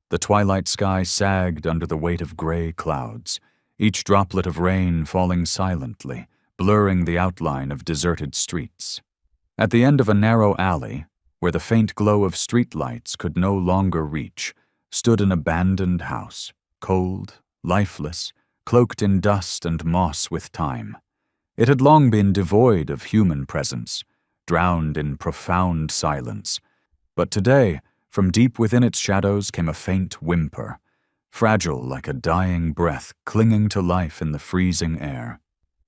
The twilight sky sagged under the weight of gray clouds, each droplet of rain falling silently, blurring the outline of deserted streets. At the end of a narrow alley, where the faint glow of streetlights could no longer reach, stood an abandoned house, cold, lifeless, cloaked in dust and moss with time. It had long been devoid of human presence, drowned in profound silence. But today, from deep within its shadows came a faint whimper, fragile like a dying breath clinging to life in the freezing air.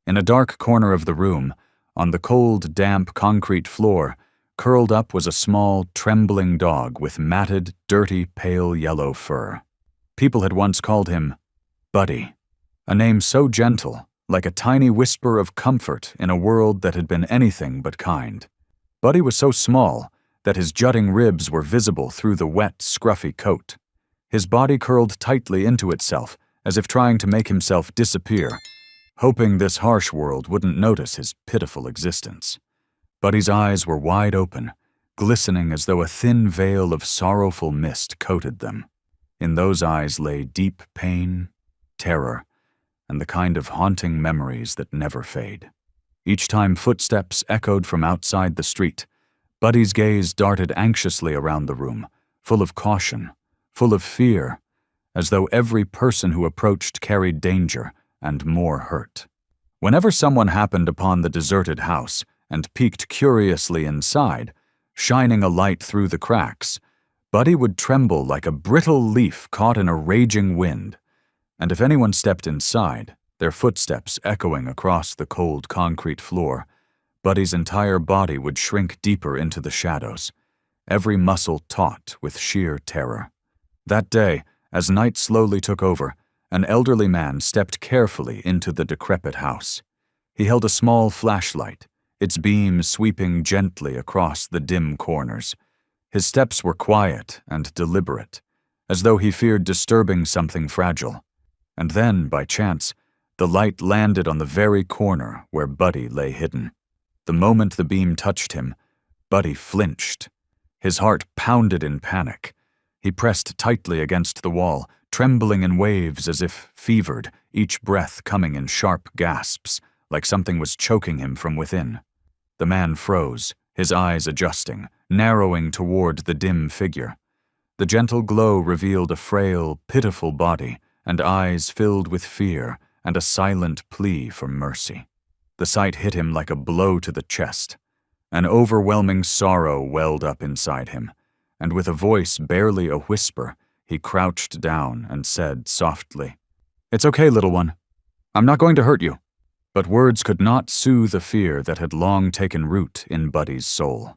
In a dark corner of the room, on the cold, damp concrete floor, curled up was a small, trembling dog with matted, dirty, pale yellow fur. People had once called him Buddy, a name so gentle, like a tiny whisper of comfort in a world that had been anything but kind. Buddy was so small that his jutting ribs were visible through the wet, scruffy coat. His body curled tightly into itself, as if trying to make himself disappear, hoping this harsh world wouldn't notice his pitiful existence. Buddy's eyes were wide open, glistening as though a thin veil of sorrowful mist coated them. In those eyes lay deep pain, terror, and the kind of haunting memories that never fade. Each time footsteps echoed from outside the street, Buddy's gaze darted anxiously around the room, full of caution, full of fear, as though every person who approached carried danger and more hurt. Whenever someone happened upon the deserted house and peeked curiously inside, shining a light through the cracks, Buddy would tremble like a brittle leaf caught in a raging wind, and if anyone stepped inside, their footsteps echoing across the cold concrete floor, Buddy's entire body would shrink deeper into the shadows, every muscle taut with sheer terror. That day, as night slowly took over, an elderly man stepped carefully into the decrepit house. He held a small flashlight, its beam sweeping gently across the dim corners. His steps were quiet and deliberate, as though he feared disturbing something fragile. And then, by chance, the light landed on the very corner where Buddy lay hidden. The moment the beam touched him, Buddy flinched. His heart pounded in panic. He pressed tightly against the wall, trembling in waves as if fevered, each breath coming in sharp gasps, like something was choking him from within. The man froze, his eyes adjusting, narrowing toward the dim figure. The gentle glow revealed a frail, pitiful body, and eyes filled with fear and a silent plea for mercy. The sight hit him like a blow to the chest. An overwhelming sorrow welled up inside him, and with a voice barely a whisper, he crouched down and said softly, "It's okay, little one. I'm not going to hurt you." But words could not soothe a fear that had long taken root in Buddy's soul.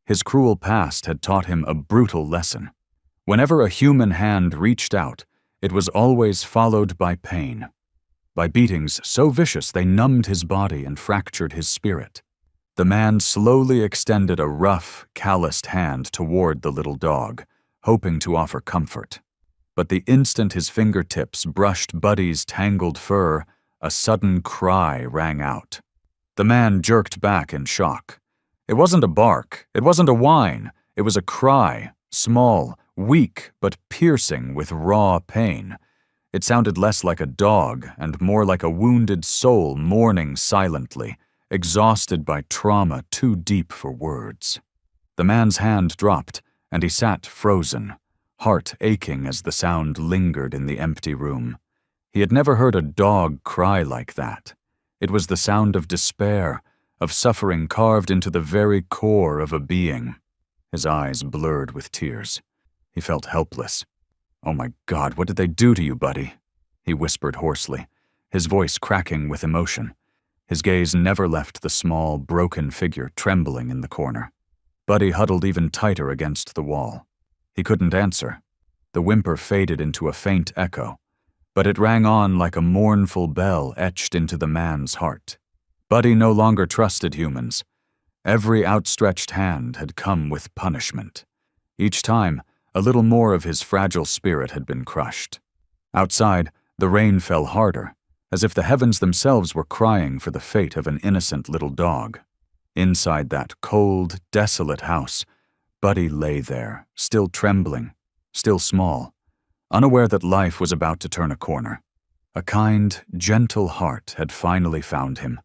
His cruel past had taught him a brutal lesson. Whenever a human hand reached out, it was always followed by pain, by beatings so vicious they numbed his body and fractured his spirit. The man slowly extended a rough, calloused hand toward the little dog, hoping to offer comfort. But the instant his fingertips brushed Buddy's tangled fur, a sudden cry rang out. The man jerked back in shock. It wasn't a bark, it wasn't a whine, it was a cry, small, weak, but piercing with raw pain. It sounded less like a dog and more like a wounded soul mourning silently, exhausted by trauma too deep for words. The man's hand dropped, and he sat frozen, heart aching as the sound lingered in the empty room. He had never heard a dog cry like that. It was the sound of despair, of suffering carved into the very core of a being. His eyes blurred with tears. He felt helpless. "Oh my God, what did they do to you, Buddy?" he whispered hoarsely, his voice cracking with emotion. His gaze never left the small, broken figure trembling in the corner. Buddy huddled even tighter against the wall. He couldn't answer. The whimper faded into a faint echo, but it rang on like a mournful bell etched into the man's heart. Buddy no longer trusted humans. Every outstretched hand had come with punishment. Each time, a little more of his fragile spirit had been crushed. Outside, the rain fell harder, as if the heavens themselves were crying for the fate of an innocent little dog. Inside that cold, desolate house, Buddy lay there, still trembling, still small, unaware that life was about to turn a corner. A kind, gentle heart had finally found him,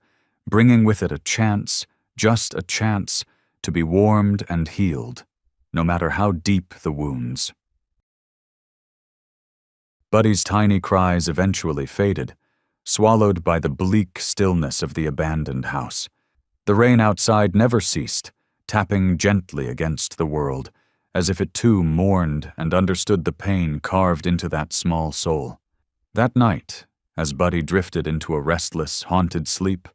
bringing with it a chance, just a chance, to be warmed and healed, no matter how deep the wounds. Buddy's tiny cries eventually faded, swallowed by the bleak stillness of the abandoned house. The rain outside never ceased, tapping gently against the world, as if it too mourned and understood the pain carved into that small soul. That night, as Buddy drifted into a restless, haunted sleep,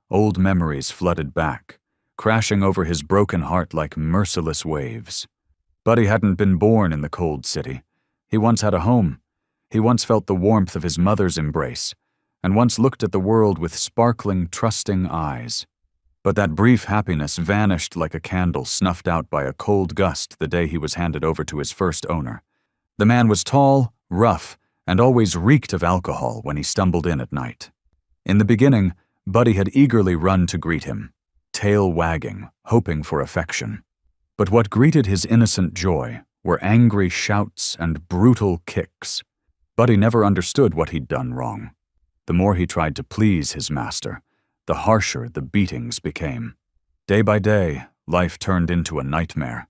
old memories flooded back, crashing over his broken heart like merciless waves. Buddy hadn't been born in the cold city. He once had a home. He once felt the warmth of his mother's embrace, and once looked at the world with sparkling, trusting eyes. But that brief happiness vanished like a candle snuffed out by a cold gust the day he was handed over to his first owner. The man was tall, rough, and always reeked of alcohol when he stumbled in at night. In the beginning, Buddy had eagerly run to greet him, tail wagging, hoping for affection. But what greeted his innocent joy were angry shouts and brutal kicks. Buddy never understood what he'd done wrong. The more he tried to please his master, the harsher the beatings became. Day by day, life turned into a nightmare.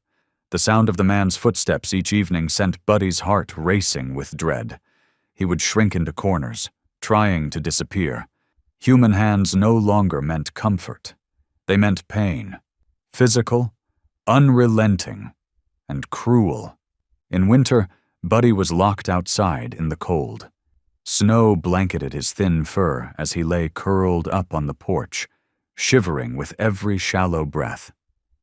The sound of the man's footsteps each evening sent Buddy's heart racing with dread. He would shrink into corners, trying to disappear. Human hands no longer meant comfort. They meant pain. Physical, unrelenting, and cruel. In winter, Buddy was locked outside in the cold. Snow blanketed his thin fur as he lay curled up on the porch, shivering with every shallow breath.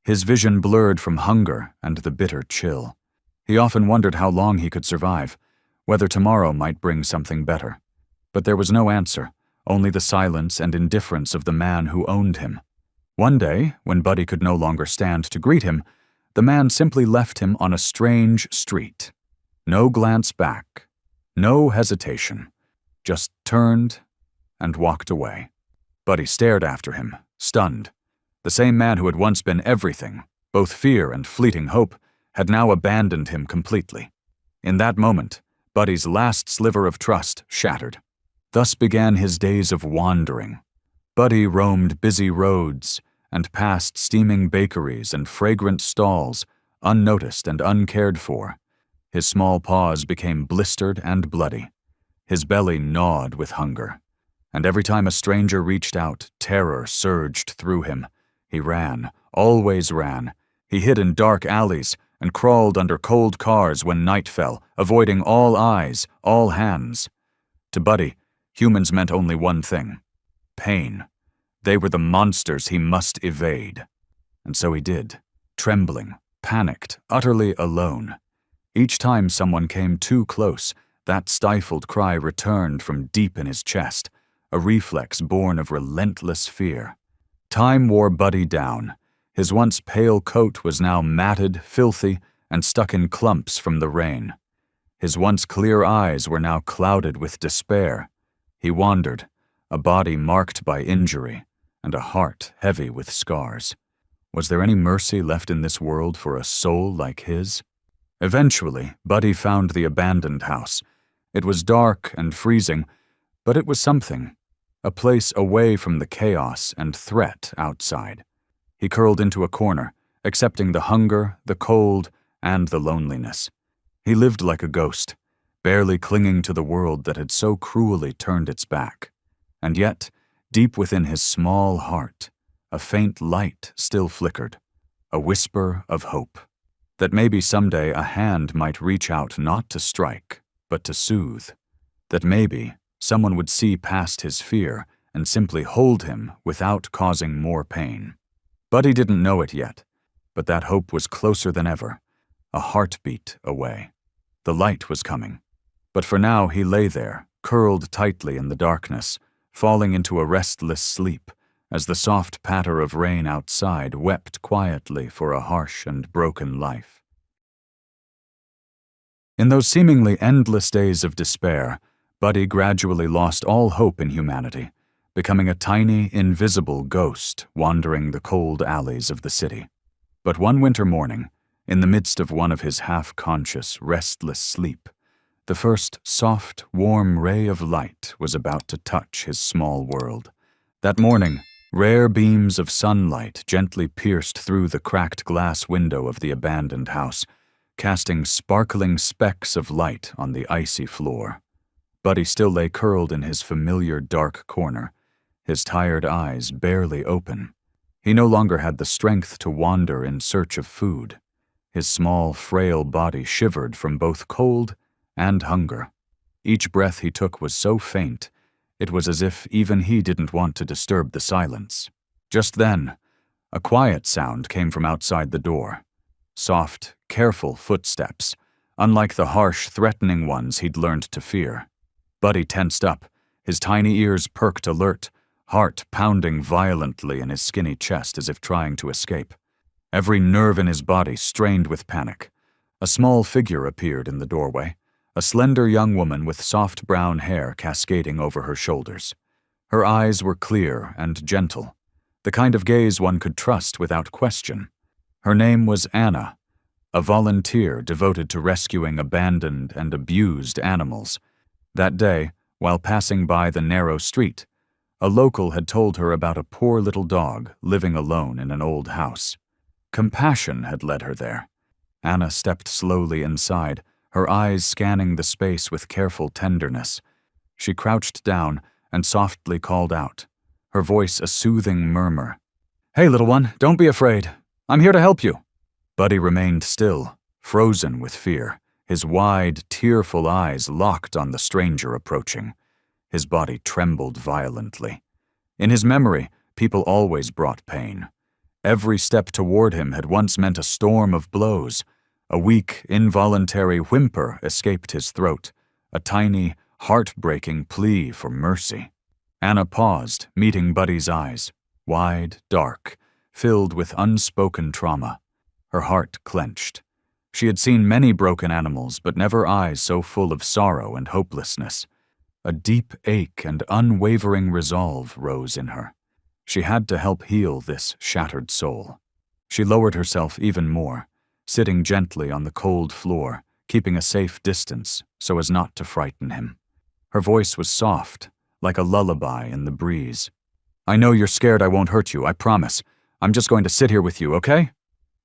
His vision blurred from hunger and the bitter chill. He often wondered how long he could survive, whether tomorrow might bring something better. But there was no answer, only the silence and indifference of the man who owned him. One day, when Buddy could no longer stand to greet him, the man simply left him on a strange street. No glance back, no hesitation, just turned and walked away. Buddy stared after him, stunned. The same man who had once been everything, both fear and fleeting hope, had now abandoned him completely. In that moment, Buddy's last sliver of trust shattered. Thus began his days of wandering. Buddy roamed busy roads and passed steaming bakeries and fragrant stalls, unnoticed and uncared for. His small paws became blistered and bloody. His belly gnawed with hunger. And every time a stranger reached out, terror surged through him. He ran, always ran. He hid in dark alleys and crawled under cold cars when night fell, avoiding all eyes, all hands. To Buddy, humans meant only one thing: pain. They were the monsters he must evade. And so he did, trembling, panicked, utterly alone. Each time someone came too close, that stifled cry returned from deep in his chest, a reflex born of relentless fear. Time wore Buddy down. His once pale coat was now matted, filthy, and stuck in clumps from the rain. His once clear eyes were now clouded with despair. He wandered, a body marked by injury, and a heart heavy with scars. Was there any mercy left in this world for a soul like his? Eventually, Buddy found the abandoned house. It was dark and freezing, but it was something, a place away from the chaos and threat outside. He curled into a corner, accepting the hunger, the cold, and the loneliness. He lived like a ghost, barely clinging to the world that had so cruelly turned its back. And yet, deep within his small heart, a faint light still flickered, a whisper of hope. That maybe someday a hand might reach out not to strike, but to soothe. That maybe someone would see past his fear and simply hold him without causing more pain. Buddy didn't know it yet, but that hope was closer than ever, a heartbeat away. The light was coming, but for now he lay there, curled tightly in the darkness, falling into a restless sleep, as the soft patter of rain outside wept quietly for a harsh and broken life. In those seemingly endless days of despair, Buddy gradually lost all hope in humanity, becoming a tiny, invisible ghost wandering the cold alleys of the city. But one winter morning, in the midst of one of his half-conscious, restless sleep, The first soft, warm ray of light was about to touch his small world. That morning, rare beams of sunlight gently pierced through the cracked glass window of the abandoned house, casting sparkling specks of light on the icy floor. Buddy still lay curled in his familiar dark corner, his tired eyes barely open. He no longer had the strength to wander in search of food. His small, frail body shivered from both cold and hunger. Each breath he took was so faint, it was as if even he didn't want to disturb the silence. Just then, a quiet sound came from outside the door. Soft, careful footsteps, unlike the harsh, threatening ones he'd learned to fear. Buddy tensed up, his tiny ears perked alert, heart pounding violently in his skinny chest as if trying to escape. Every nerve in his body strained with panic. A small figure appeared in the doorway, a slender young woman with soft brown hair cascading over her shoulders. Her eyes were clear and gentle, the kind of gaze one could trust without question. Her name was Anna, a volunteer devoted to rescuing abandoned and abused animals. That day, while passing by the narrow street, a local had told her about a poor little dog living alone in an old house. Compassion had led her there. Anna stepped slowly inside, her eyes scanning the space with careful tenderness. She crouched down and softly called out, her voice a soothing murmur. "Hey, little one, don't be afraid. I'm here to help you." Buddy remained still, frozen with fear, his wide, tearful eyes locked on the stranger approaching. His body trembled violently. In his memory, people always brought pain. Every step toward him had once meant a storm of blows. A weak, involuntary whimper escaped his throat, a tiny, heartbreaking plea for mercy. Anna paused, meeting Buddy's eyes, wide, dark, filled with unspoken trauma. Her heart clenched. She had seen many broken animals, but never eyes so full of sorrow and hopelessness. A deep ache and unwavering resolve rose in her. She had to help heal this shattered soul. She lowered herself even more, sitting gently on the cold floor, keeping a safe distance so as not to frighten him. Her voice was soft, like a lullaby in the breeze. "I know you're scared I won't hurt you, I promise. I'm just going to sit here with you, okay?"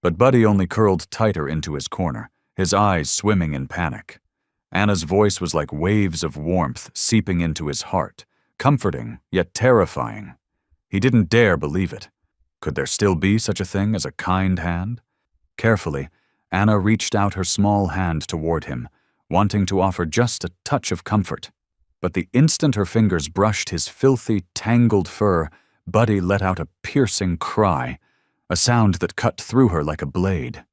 But Buddy only curled tighter into his corner, his eyes swimming in panic. Anna's voice was like waves of warmth seeping into his heart, comforting yet terrifying. He didn't dare believe it. Could there still be such a thing as a kind hand? Carefully, Anna reached out her small hand toward him, wanting to offer just a touch of comfort. But the instant her fingers brushed his filthy, tangled fur, Buddy let out a piercing cry, a sound that cut through her like a blade.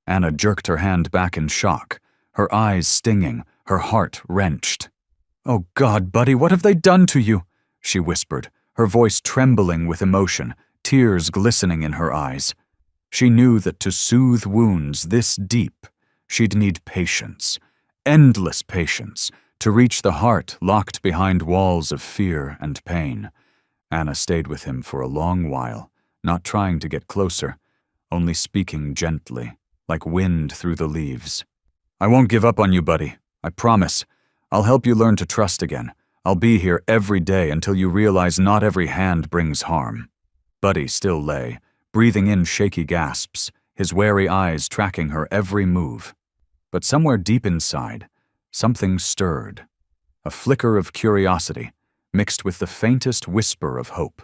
Anna jerked her hand back in shock, her eyes stinging, her heart wrenched. "Oh God, Buddy, what have they done to you?" she whispered, her voice trembling with emotion, tears glistening in her eyes. She knew that to soothe wounds this deep, she'd need patience, endless patience, to reach the heart locked behind walls of fear and pain. Anna stayed with him for a long while, not trying to get closer, only speaking gently, like wind through the leaves. "I won't give up on you, Buddy. I promise. I'll help you learn to trust again. I'll be here every day until you realize not every hand brings harm." Buddy still lay, breathing in shaky gasps, his wary eyes tracking her every move. But somewhere deep inside, something stirred. A flicker of curiosity, mixed with the faintest whisper of hope.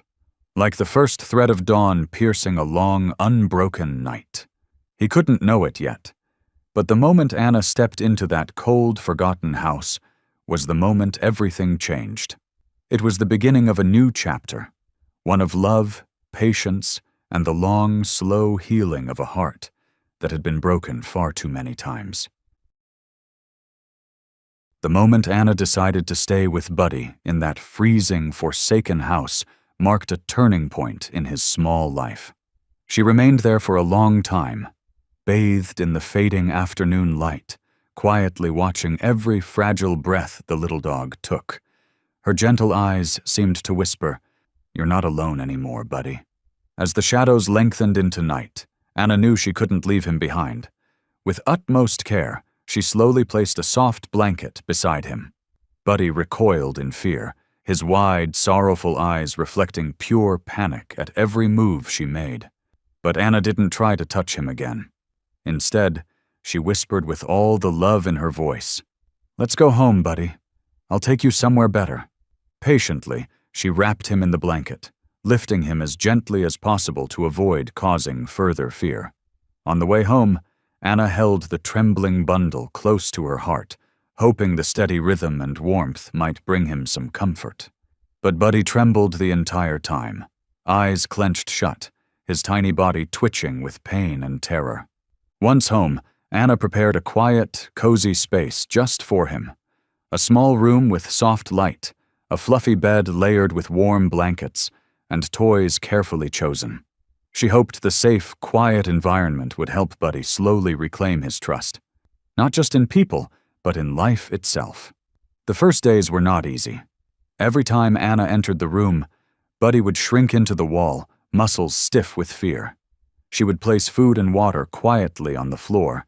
Like the first thread of dawn piercing a long, unbroken night. He couldn't know it yet, but the moment Anna stepped into that cold, forgotten house was the moment everything changed. It was the beginning of a new chapter, one of love, patience, and the long, slow healing of a heart that had been broken far too many times. The moment Anna decided to stay with Buddy in that freezing, forsaken house marked a turning point in his small life. She remained there for a long time, bathed in the fading afternoon light, quietly watching every fragile breath the little dog took. Her gentle eyes seemed to whisper, "You're not alone anymore, Buddy." As the shadows lengthened into night, Anna knew she couldn't leave him behind. With utmost care, She slowly placed a soft blanket beside him. Buddy recoiled in fear, his wide, sorrowful eyes reflecting pure panic at every move she made. But Anna didn't try to touch him again. Instead, she whispered with all the love in her voice, "Let's go home, Buddy. I'll take you somewhere better." Patiently, she wrapped him in the blanket, lifting him as gently as possible to avoid causing further fear. On the way home, Anna held the trembling bundle close to her heart, hoping the steady rhythm and warmth might bring him some comfort. But Buddy trembled the entire time, eyes clenched shut, his tiny body twitching with pain and terror. Once home, Anna prepared a quiet, cozy space just for him. A small room with soft light, a fluffy bed layered with warm blankets, and toys carefully chosen. She hoped the safe, quiet environment would help Buddy slowly reclaim his trust. Not just in people, but in life itself. The first days were not easy. Every time Anna entered the room, Buddy would shrink into the wall, muscles stiff with fear. She would place food and water quietly on the floor,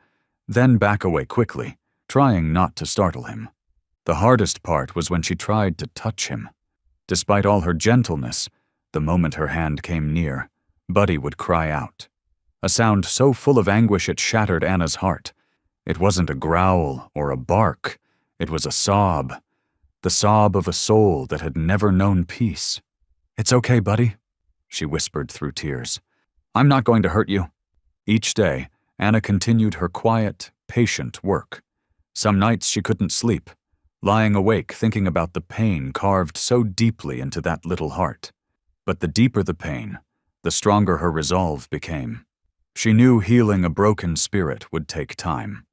then back away quickly, trying not to startle him. The hardest part was when she tried to touch him. Despite all her gentleness, the moment her hand came near, Buddy would cry out. A sound so full of anguish it shattered Anna's heart. It wasn't a growl or a bark, it was a sob. The sob of a soul that had never known peace. "It's okay, Buddy," she whispered through tears. "I'm not going to hurt you." Each day, Anna continued her quiet, patient work. Some nights she couldn't sleep, lying awake thinking about the pain carved so deeply into that little heart. But the deeper the pain, the stronger her resolve became. She knew healing a broken spirit would take time.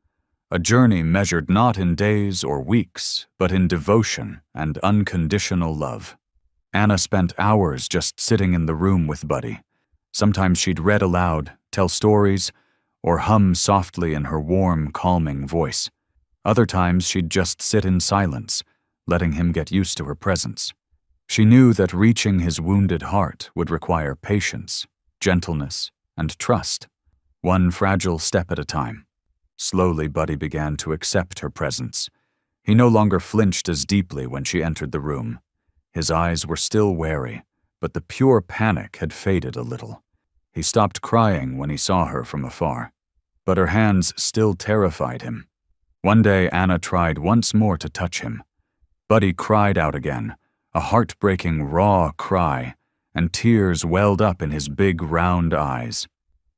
A journey measured not in days or weeks, but in devotion and unconditional love. Anna spent hours just sitting in the room with Buddy. Sometimes she'd read aloud, tell stories, or hum softly in her warm, calming voice. Other times she'd just sit in silence, letting him get used to her presence. She knew that reaching his wounded heart would require patience, gentleness, and trust, one fragile step at a time. Slowly, Buddy began to accept her presence. He no longer flinched as deeply when she entered the room. His eyes were still wary, but the pure panic had faded a little. He stopped crying when he saw her from afar, but her hands still terrified him. One day, Anna tried once more to touch him. Buddy cried out again, a heartbreaking, raw cry, and tears welled up in his big, round eyes.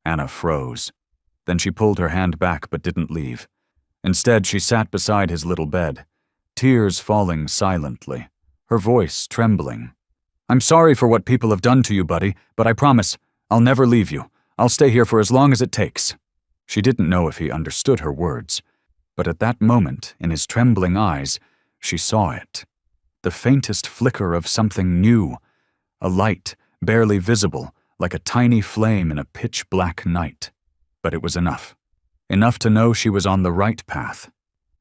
Anna froze. Then she pulled her hand back but didn't leave. Instead, she sat beside his little bed, tears falling silently, her voice trembling. "I'm sorry for what people have done to you, Buddy, but I promise, I'll never leave you. I'll stay here for as long as it takes." She didn't know if he understood her words, but at that moment, in his trembling eyes, she saw it. The faintest flicker of something new, a light, barely visible, like a tiny flame in a pitch-black night. But it was enough. Enough to know she was on the right path.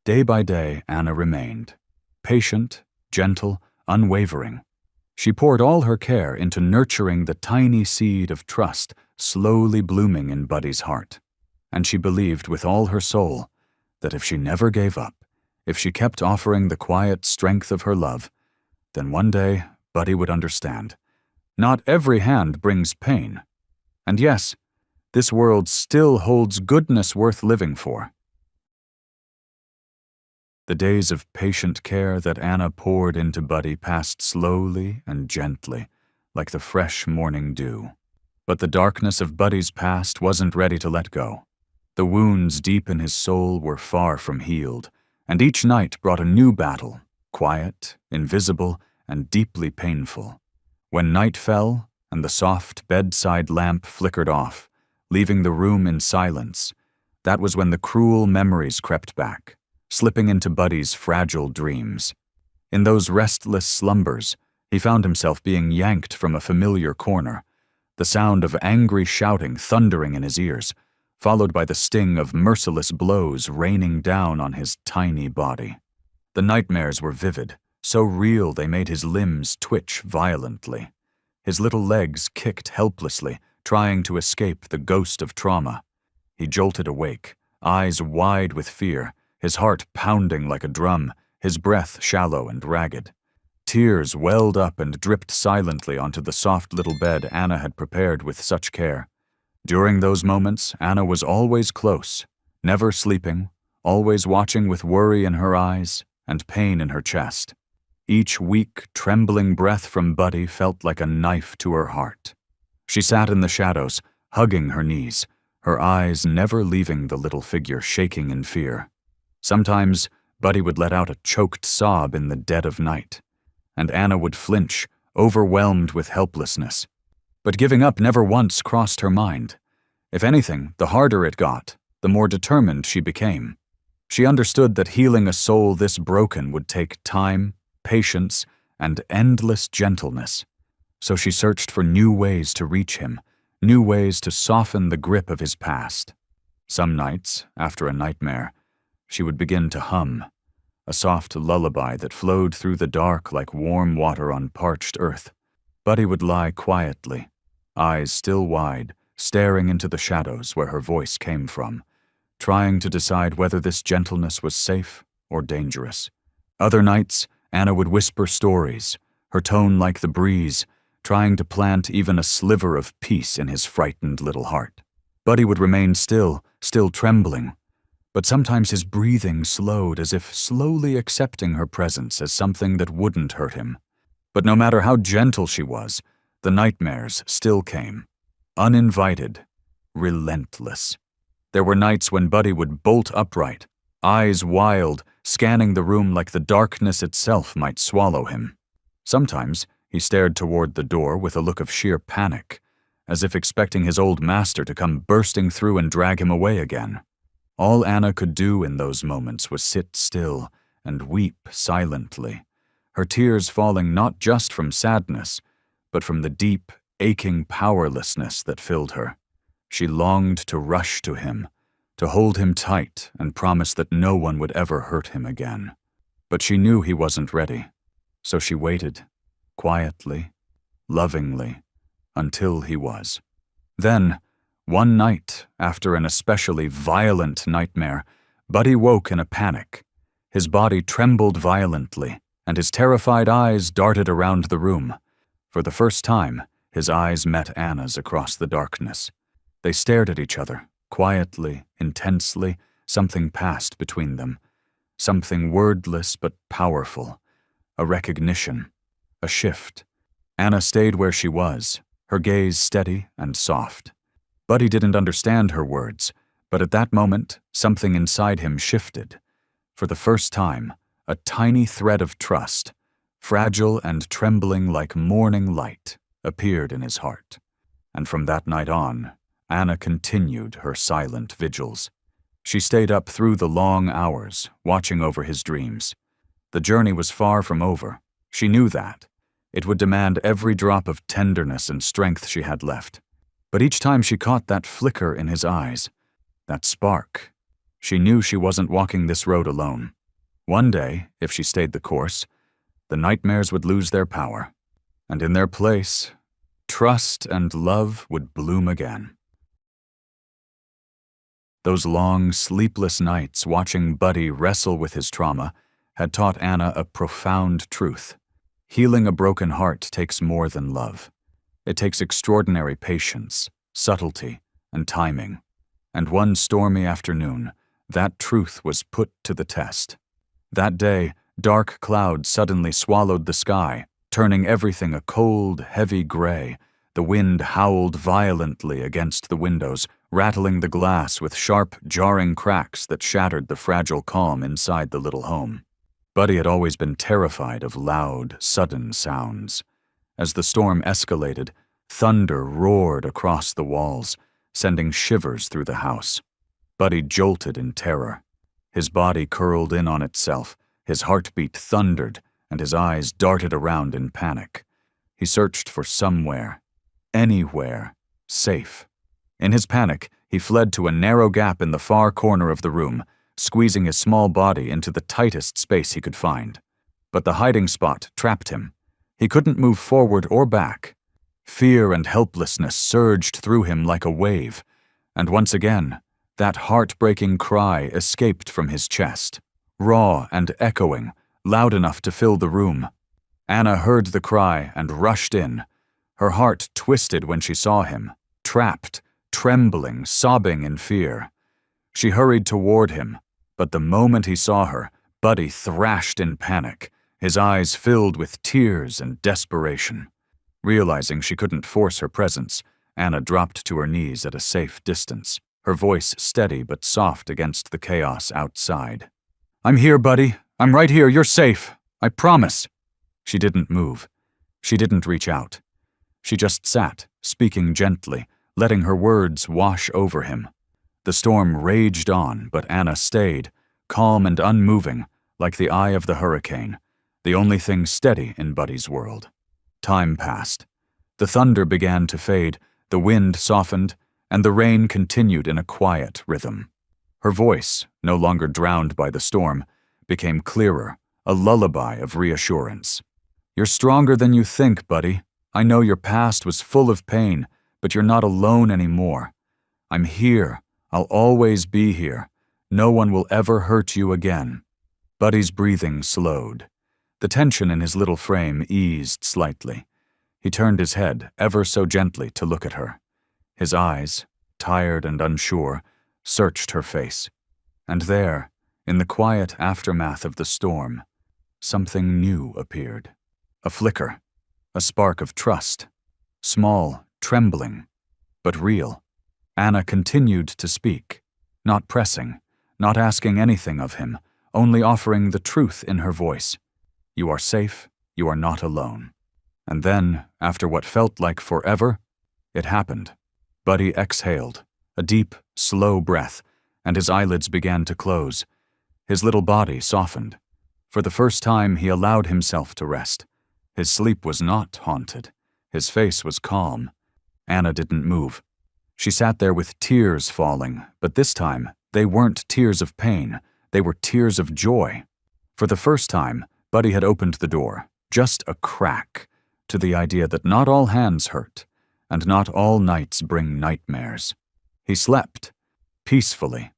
Day by day, Anna remained. Patient, gentle, unwavering. She poured all her care into nurturing the tiny seed of trust slowly blooming in Buddy's heart. And she believed with all her soul that if she never gave up, if she kept offering the quiet strength of her love, then one day Buddy would understand. Not every hand brings pain. And yes, this world still holds goodness worth living for. The days of patient care that Anna poured into Buddy passed slowly and gently, like the fresh morning dew. But the darkness of Buddy's past wasn't ready to let go. The wounds deep in his soul were far from healed, and each night brought a new battle, quiet, invisible, and deeply painful. When night fell and the soft bedside lamp flickered off, leaving the room in silence, that was when the cruel memories crept back, slipping into Buddy's fragile dreams. In those restless slumbers, he found himself being yanked from a familiar corner, the sound of angry shouting thundering in his ears, followed by the sting of merciless blows raining down on his tiny body. The nightmares were vivid, so real they made his limbs twitch violently. His little legs kicked helplessly, trying to escape the ghost of trauma. He jolted awake, eyes wide with fear, his heart pounding like a drum, his breath shallow and ragged. Tears welled up and dripped silently onto the soft little bed Anna had prepared with such care. During those moments, Anna was always close, never sleeping, always watching with worry in her eyes and pain in her chest. Each weak, trembling breath from Buddy felt like a knife to her heart. She sat in the shadows, hugging her knees, her eyes never leaving the little figure shaking in fear. Sometimes, Buddy would let out a choked sob in the dead of night, and Anna would flinch, overwhelmed with helplessness. But giving up never once crossed her mind. If anything, the harder it got, the more determined she became. She understood that healing a soul this broken would take time, patience, and endless gentleness. So she searched for new ways to reach him, new ways to soften the grip of his past. Some nights, after a nightmare, she would begin to hum, a soft lullaby that flowed through the dark like warm water on parched earth. Buddy would lie quietly, eyes still wide, staring into the shadows where her voice came from, trying to decide whether this gentleness was safe or dangerous. Other nights, Anna would whisper stories, her tone like the breeze, trying to plant even a sliver of peace in his frightened little heart. Buddy would remain still trembling, but sometimes his breathing slowed as if slowly accepting her presence as something that wouldn't hurt him. But no matter how gentle she was, the nightmares still came. Uninvited, relentless. There were nights when Buddy would bolt upright, eyes wild, scanning the room like the darkness itself might swallow him. Sometimes he stared toward the door with a look of sheer panic, as if expecting his old master to come bursting through and drag him away again. All Anna could do in those moments was sit still and weep silently, her tears falling not just from sadness, but from the deep, aching powerlessness that filled her. She longed to rush to him, to hold him tight and promise that no one would ever hurt him again. But she knew he wasn't ready, so she waited, quietly, lovingly, until he was. Then, one night, after an especially violent nightmare, Buddy woke in a panic. His body trembled violently, and his terrified eyes darted around the room. For the first time, his eyes met Anna's across the darkness. They stared at each other, quietly, intensely. Something passed between them. Something wordless but powerful. A recognition. A shift. Anna stayed where she was, her gaze steady and soft. Buddy didn't understand her words, but at that moment, something inside him shifted. For the first time, a tiny thread of trust, fragile and trembling like morning light, appeared in his heart. And from that night on, Anna continued her silent vigils. She stayed up through the long hours, watching over his dreams. The journey was far from over. She knew that. It would demand every drop of tenderness and strength she had left. But each time she caught that flicker in his eyes, that spark, she knew she wasn't walking this road alone. One day, if she stayed the course, the nightmares would lose their power, and in their place, trust and love would bloom again. Those long, sleepless nights watching Buddy wrestle with his trauma had taught Anna a profound truth. Healing a broken heart takes more than love. It takes extraordinary patience, subtlety, and timing. And one stormy afternoon, that truth was put to the test. That day, dark clouds suddenly swallowed the sky, turning everything a cold, heavy gray. The wind howled violently against the windows, rattling the glass with sharp, jarring cracks that shattered the fragile calm inside the little home. Buddy had always been terrified of loud, sudden sounds. As the storm escalated, thunder roared across the walls, sending shivers through the house. Buddy jolted in terror. His body curled in on itself, his heartbeat thundered, and his eyes darted around in panic. He searched for somewhere, anywhere, safe. In his panic, he fled to a narrow gap in the far corner of the room, squeezing his small body into the tightest space he could find. But the hiding spot trapped him. He couldn't move forward or back. Fear and helplessness surged through him like a wave, and once again, That heartbreaking cry escaped from his chest, raw and echoing, loud enough to fill the room. Anna heard the cry and rushed in. Her heart twisted when she saw him, trapped, trembling, sobbing in fear. She hurried toward him, but the moment he saw her, Buddy thrashed in panic, his eyes filled with tears and desperation. Realizing she couldn't force her presence, Anna dropped to her knees at a safe distance, her voice steady but soft against the chaos outside. "I'm here, Buddy. I'm right here. You're safe. I promise." She didn't move. She didn't reach out. She just sat, speaking gently, letting her words wash over him. The storm raged on, but Anna stayed, calm and unmoving, like the eye of the hurricane, the only thing steady in Buddy's world. Time passed. The thunder began to fade, the wind softened, and the rain continued in a quiet rhythm. Her voice, no longer drowned by the storm, became clearer, a lullaby of reassurance. "You're stronger than you think, Buddy. I know your past was full of pain, but you're not alone anymore. I'm here. I'll always be here. No one will ever hurt you again." Buddy's breathing slowed. The tension in his little frame eased slightly. He turned his head ever so gently to look at her. His eyes, tired and unsure, searched her face. And there, in the quiet aftermath of the storm, something new appeared. A flicker, a spark of trust. Small, trembling, but real. Anna continued to speak, not pressing, not asking anything of him, only offering the truth in her voice. "You are safe, you are not alone." And then, after what felt like forever, it happened. Buddy exhaled, a deep, slow breath, and his eyelids began to close. His little body softened. For the first time, he allowed himself to rest. His sleep was not haunted. His face was calm. Anna didn't move. She sat there with tears falling, but this time, they weren't tears of pain. They were tears of joy. For the first time, Buddy had opened the door, just a crack, to the idea that not all hands hurt, and not all nights bring nightmares. He slept, peacefully.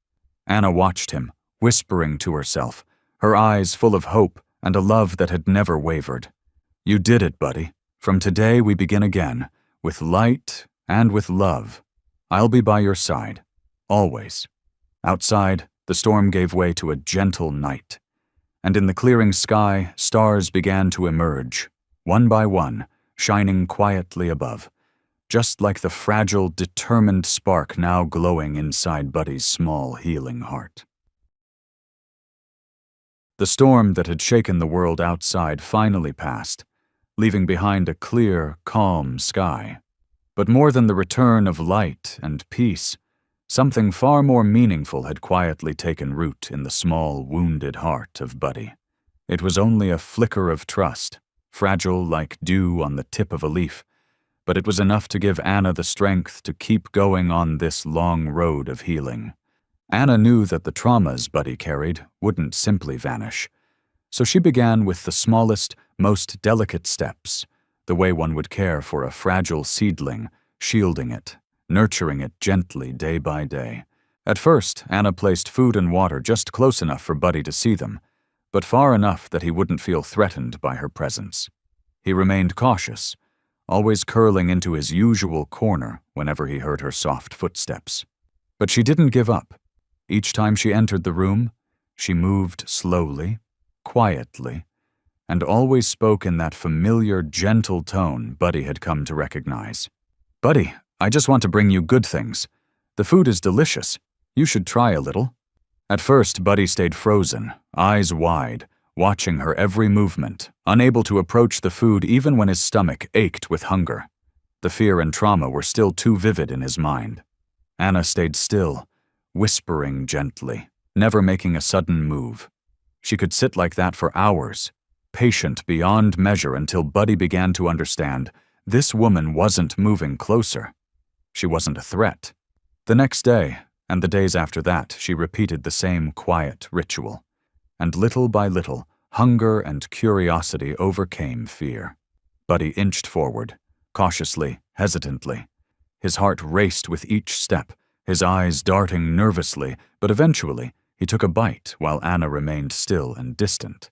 Anna watched him, whispering to herself, her eyes full of hope and a love that had never wavered. "You did it, Buddy. From today we begin again, with light and with love. I'll be by your side, always." Outside, the storm gave way to a gentle night, and in the clearing sky, stars began to emerge, one by one, shining quietly above, just like the fragile, determined spark now glowing inside Buddy's small, healing heart. The storm that had shaken the world outside finally passed, leaving behind a clear, calm sky. But more than the return of light and peace, something far more meaningful had quietly taken root in the small, wounded heart of Buddy. It was only a flicker of trust, fragile like dew on the tip of a leaf, but it was enough to give Anna the strength to keep going on this long road of healing. Anna knew that the traumas Buddy carried wouldn't simply vanish, so she began with the smallest, most delicate steps, the way one would care for a fragile seedling, shielding it, nurturing it gently day by day. At first, Anna placed food and water just close enough for Buddy to see them, but far enough that he wouldn't feel threatened by her presence. He remained cautious, always curling into his usual corner whenever he heard her soft footsteps. But she didn't give up. Each time she entered the room, she moved slowly, quietly, and always spoke in that familiar, gentle tone Buddy had come to recognize. "Buddy, I just want to bring you good things. The food is delicious. You should try a little." At first, Buddy stayed frozen, eyes wide, watching her every movement, unable to approach the food even when his stomach ached with hunger. The fear and trauma were still too vivid in his mind. Anna stayed still, whispering gently, never making a sudden move. She could sit like that for hours, patient beyond measure until Buddy began to understand this woman wasn't moving closer. She wasn't a threat. The next day, and the days after that, she repeated the same quiet ritual. And little by little, hunger and curiosity overcame fear. Buddy inched forward, cautiously, hesitantly. His heart raced with each step, his eyes darting nervously, but eventually he took a bite while Anna remained still and distant.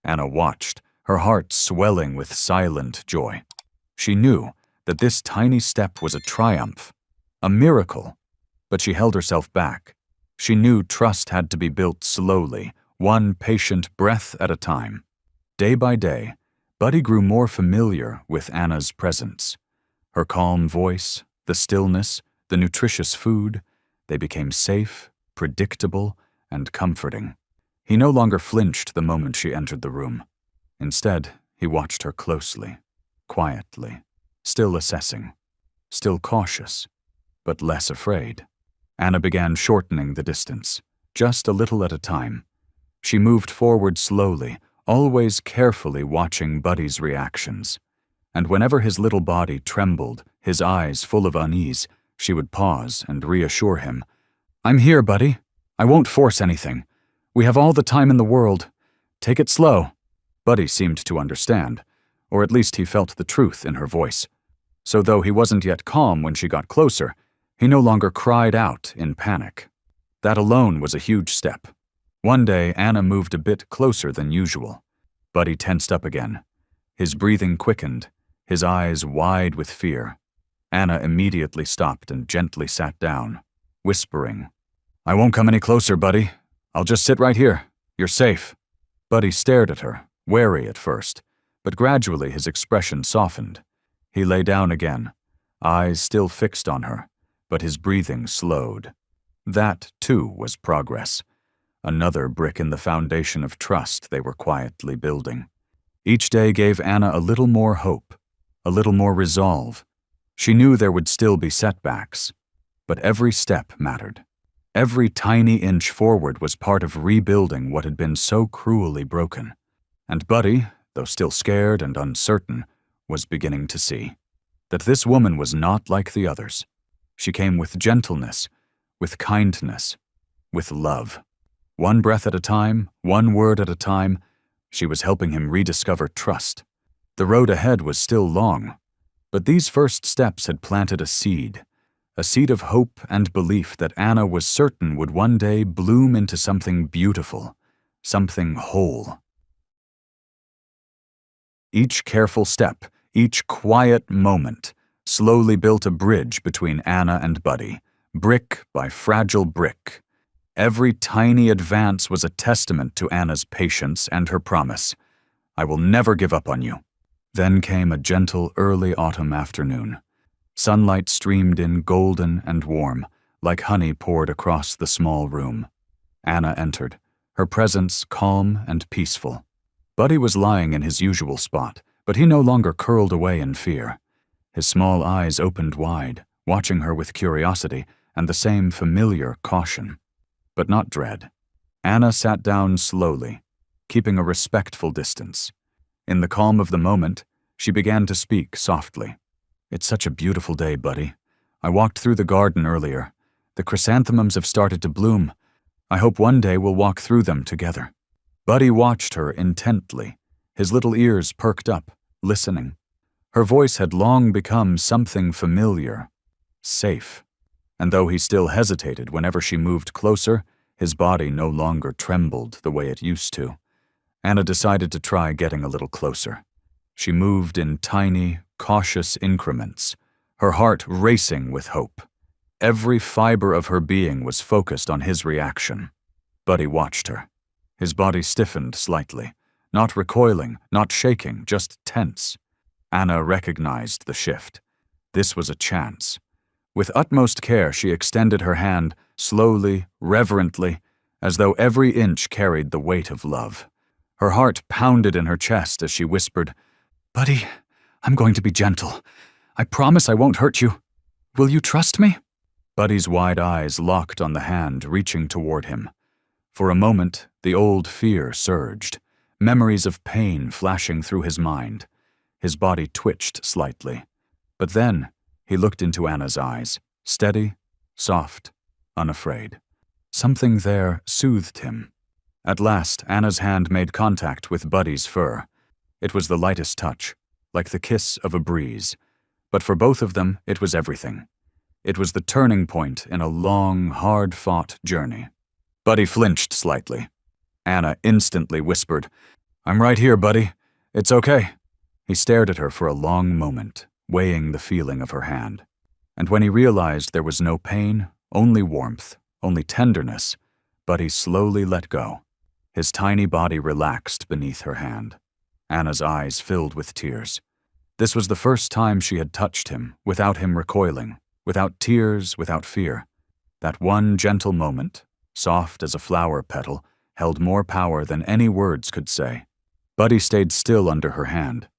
Anna watched, her heart swelling with silent joy. She knew that this tiny step was a triumph, a miracle, but she held herself back. She knew trust had to be built slowly, one patient breath at a time. Day by day, Buddy grew more familiar with Anna's presence. Her calm voice, the stillness, the nutritious food, they became safe, predictable, and comforting. He no longer flinched the moment she entered the room. Instead, he watched her closely, quietly, still assessing, still cautious, but less afraid. Anna began shortening the distance, just a little at a time. She moved forward slowly, always carefully watching Buddy's reactions. And whenever his little body trembled, his eyes full of unease, she would pause and reassure him. "I'm here, Buddy. I won't force anything. We have all the time in the world. Take it slow." Buddy seemed to understand, or at least he felt the truth in her voice. So though he wasn't yet calm when she got closer, he no longer cried out in panic. That alone was a huge step. One day, Anna moved a bit closer than usual. Buddy tensed up again. His breathing quickened, his eyes wide with fear. Anna immediately stopped and gently sat down, whispering, "I won't come any closer, Buddy. I'll just sit right here. You're safe." Buddy stared at her, wary at first, but gradually his expression softened. He lay down again, eyes still fixed on her, but his breathing slowed. That, too, was progress. Another brick in the foundation of trust they were quietly building. Each day gave Anna a little more hope, a little more resolve. She knew there would still be setbacks, but every step mattered. Every tiny inch forward was part of rebuilding what had been so cruelly broken. And Buddy, though still scared and uncertain, was beginning to see that this woman was not like the others. She came with gentleness, with kindness, with love. One breath at a time, one word at a time, she was helping him rediscover trust. The road ahead was still long, but these first steps had planted a seed of hope and belief that Anna was certain would one day bloom into something beautiful, something whole. Each careful step, each quiet moment, slowly built a bridge between Anna and Buddy, brick by fragile brick. Every tiny advance was a testament to Anna's patience and her promise. "I will never give up on you." Then came a gentle early autumn afternoon. Sunlight streamed in golden and warm, like honey poured across the small room. Anna entered, her presence calm and peaceful. Buddy was lying in his usual spot, but he no longer curled away in fear. His small eyes opened wide, watching her with curiosity and the same familiar caution. But not dread. Anna sat down slowly, keeping a respectful distance. In the calm of the moment, she began to speak softly. "It's such a beautiful day, Buddy. I walked through the garden earlier. The chrysanthemums have started to bloom. I hope one day we'll walk through them together." Buddy watched her intently, his little ears perked up, listening. Her voice had long become something familiar, safe. And though he still hesitated whenever she moved closer, his body no longer trembled the way it used to. Anna decided to try getting a little closer. She moved in tiny, cautious increments, her heart racing with hope. Every fiber of her being was focused on his reaction. Buddy watched her. His body stiffened slightly, not recoiling, not shaking, just tense. Anna recognized the shift. This was a chance. With utmost care, she extended her hand, slowly, reverently, as though every inch carried the weight of love. Her heart pounded in her chest as she whispered, "Buddy, I'm going to be gentle. I promise I won't hurt you. Will you trust me?" Buddy's wide eyes locked on the hand reaching toward him. For a moment, the old fear surged, memories of pain flashing through his mind. His body twitched slightly. But then, he looked into Anna's eyes, steady, soft, unafraid. Something there soothed him. At last, Anna's hand made contact with Buddy's fur. It was the lightest touch, like the kiss of a breeze. But for both of them, it was everything. It was the turning point in a long, hard-fought journey. Buddy flinched slightly. Anna instantly whispered, "I'm right here, buddy. It's okay." He stared at her for a long moment, weighing the feeling of her hand. And when he realized there was no pain, only warmth, only tenderness, Buddy slowly let go. His tiny body relaxed beneath her hand. Anna's eyes filled with tears. This was the first time she had touched him without him recoiling, without tears, without fear. That one gentle moment, soft as a flower petal, held more power than any words could say. Buddy stayed still under her hand.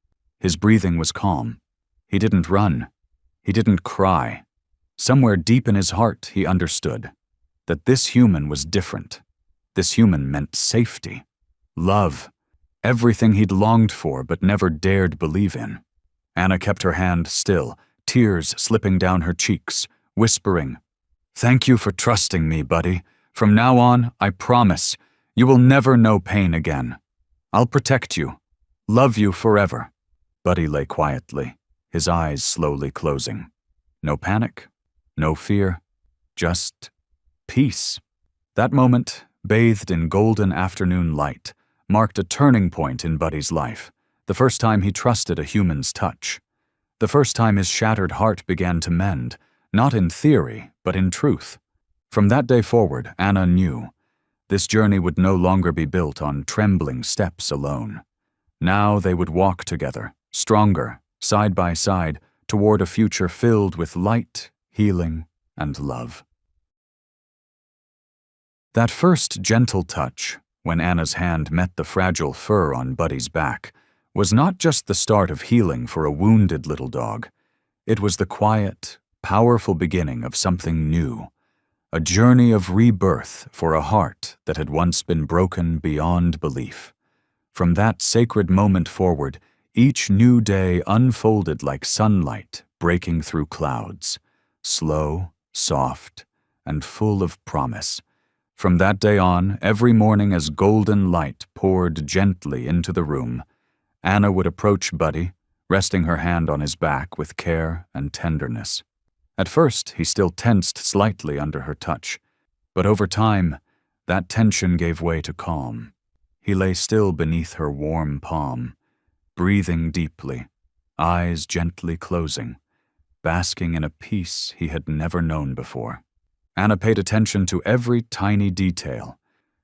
His breathing was calm. He didn't run. He didn't cry. Somewhere deep in his heart, he understood that this human was different. This human meant safety, love, everything he'd longed for but never dared believe in. Anna kept her hand still, tears slipping down her cheeks, whispering, "Thank you for trusting me, Buddy. From now on, I promise, you will never know pain again. I'll protect you, love you forever." Buddy lay quietly, his eyes slowly closing. No panic, no fear, just peace. That moment, bathed in golden afternoon light, marked a turning point in Buddy's life, the first time he trusted a human's touch. The first time his shattered heart began to mend, not in theory, but in truth. From that day forward, Anna knew this journey would no longer be built on trembling steps alone. Now they would walk together, stronger, side by side, toward a future filled with light, healing, and love. That first gentle touch, when Anna's hand met the fragile fur on Buddy's back, was not just the start of healing for a wounded little dog. It was the quiet, powerful beginning of something new, a journey of rebirth for a heart that had once been broken beyond belief. From that sacred moment forward, each new day unfolded like sunlight breaking through clouds, slow, soft, and full of promise. From that day on, every morning as golden light poured gently into the room, Anna would approach Buddy, resting her hand on his back with care and tenderness. At first, he still tensed slightly under her touch, but over time, that tension gave way to calm. He lay still beneath her warm palm, breathing deeply, eyes gently closing, basking in a peace he had never known before. Anna paid attention to every tiny detail.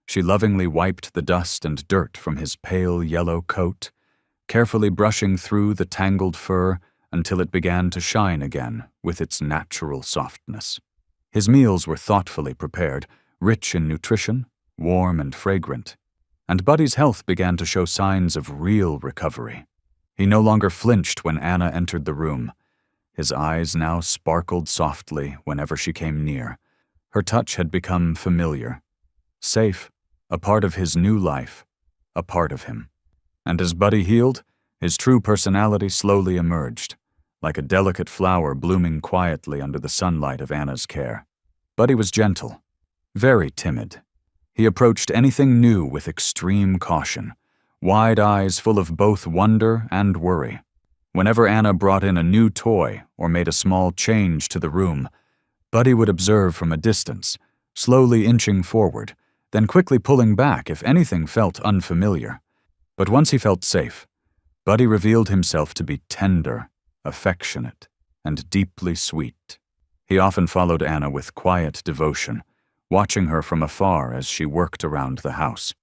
She lovingly wiped the dust and dirt from his pale yellow coat, carefully brushing through the tangled fur until it began to shine again with its natural softness. His meals were thoughtfully prepared, rich in nutrition, warm and fragrant, and Buddy's health began to show signs of real recovery. He no longer flinched when Anna entered the room. His eyes now sparkled softly whenever she came near. Her touch had become familiar, safe, a part of his new life, a part of him. And as Buddy healed, his true personality slowly emerged, like a delicate flower blooming quietly under the sunlight of Anna's care. Buddy was gentle, very timid. He approached anything new with extreme caution, wide eyes full of both wonder and worry. Whenever Anna brought in a new toy or made a small change to the room, Buddy would observe from a distance, slowly inching forward, then quickly pulling back if anything felt unfamiliar. But once he felt safe, Buddy revealed himself to be tender, affectionate, and deeply sweet. He often followed Anna with quiet devotion, watching her from afar as she worked around the house.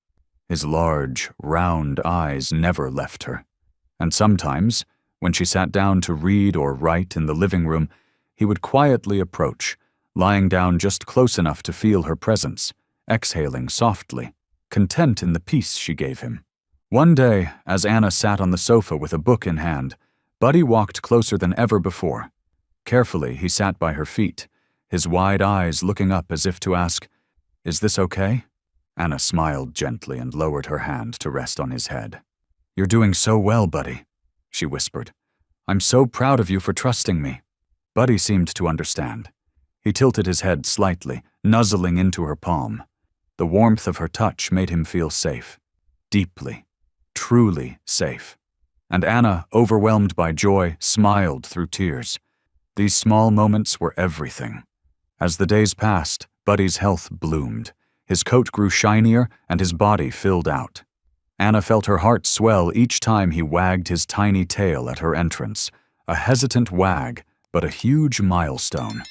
His large, round eyes never left her. And sometimes, when she sat down to read or write in the living room, he would quietly approach, lying down just close enough to feel her presence, exhaling softly, content in the peace she gave him. One day, as Anna sat on the sofa with a book in hand, Buddy walked closer than ever before. Carefully, he sat by her feet, his wide eyes looking up as if to ask, "Is this okay?" Anna smiled gently and lowered her hand to rest on his head. "You're doing so well, Buddy," she whispered. "I'm so proud of you for trusting me." Buddy seemed to understand. He tilted his head slightly, nuzzling into her palm. The warmth of her touch made him feel safe. Deeply, truly safe. And Anna, overwhelmed by joy, smiled through tears. These small moments were everything. As the days passed, Buddy's health bloomed. His coat grew shinier and his body filled out. Anna felt her heart swell each time he wagged his tiny tail at her entrance. A hesitant wag, but a huge milestone.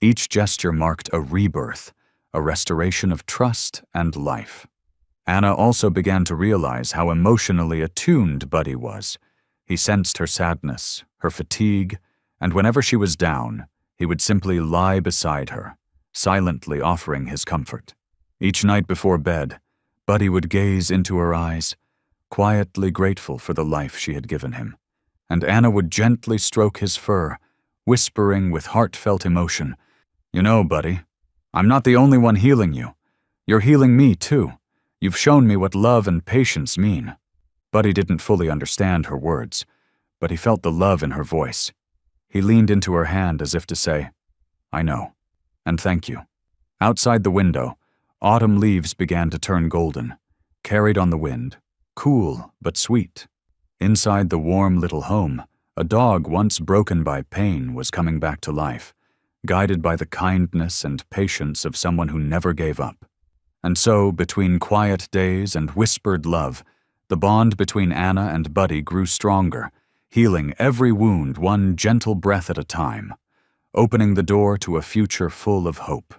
Each gesture marked a rebirth, a restoration of trust and life. Anna also began to realize how emotionally attuned Buddy was. He sensed her sadness, her fatigue, and whenever she was down, he would simply lie beside her, silently offering his comfort. Each night before bed, Buddy would gaze into her eyes, quietly grateful for the life she had given him, and Anna would gently stroke his fur, whispering with heartfelt emotion, "You know, Buddy, I'm not the only one healing you. You're healing me, too. You've shown me what love and patience mean." Buddy didn't fully understand her words, but he felt the love in her voice. He leaned into her hand as if to say, "I know, and thank you." Outside the window, autumn leaves began to turn golden, carried on the wind, cool but sweet. Inside the warm little home, a dog once broken by pain was coming back to life, guided by the kindness and patience of someone who never gave up. And so, between quiet days and whispered love, the bond between Anna and Buddy grew stronger, healing every wound one gentle breath at a time, opening the door to a future full of hope.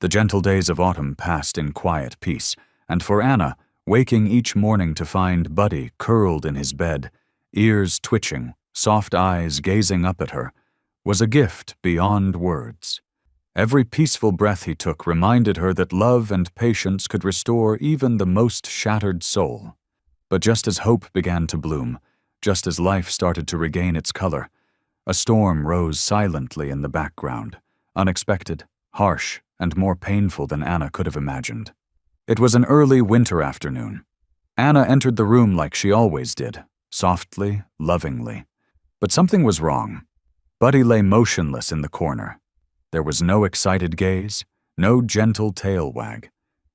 The gentle days of autumn passed in quiet peace, and for Anna, waking each morning to find Buddy curled in his bed, ears twitching, soft eyes gazing up at her, was a gift beyond words. Every peaceful breath he took reminded her that love and patience could restore even the most shattered soul. But just as hope began to bloom, just as life started to regain its color, a storm rose silently in the background, unexpected, harsh, and more painful than Anna could have imagined. It was an early winter afternoon. Anna entered the room like she always did, softly, lovingly. But something was wrong. Buddy lay motionless in the corner. There was no excited gaze, no gentle tail wag.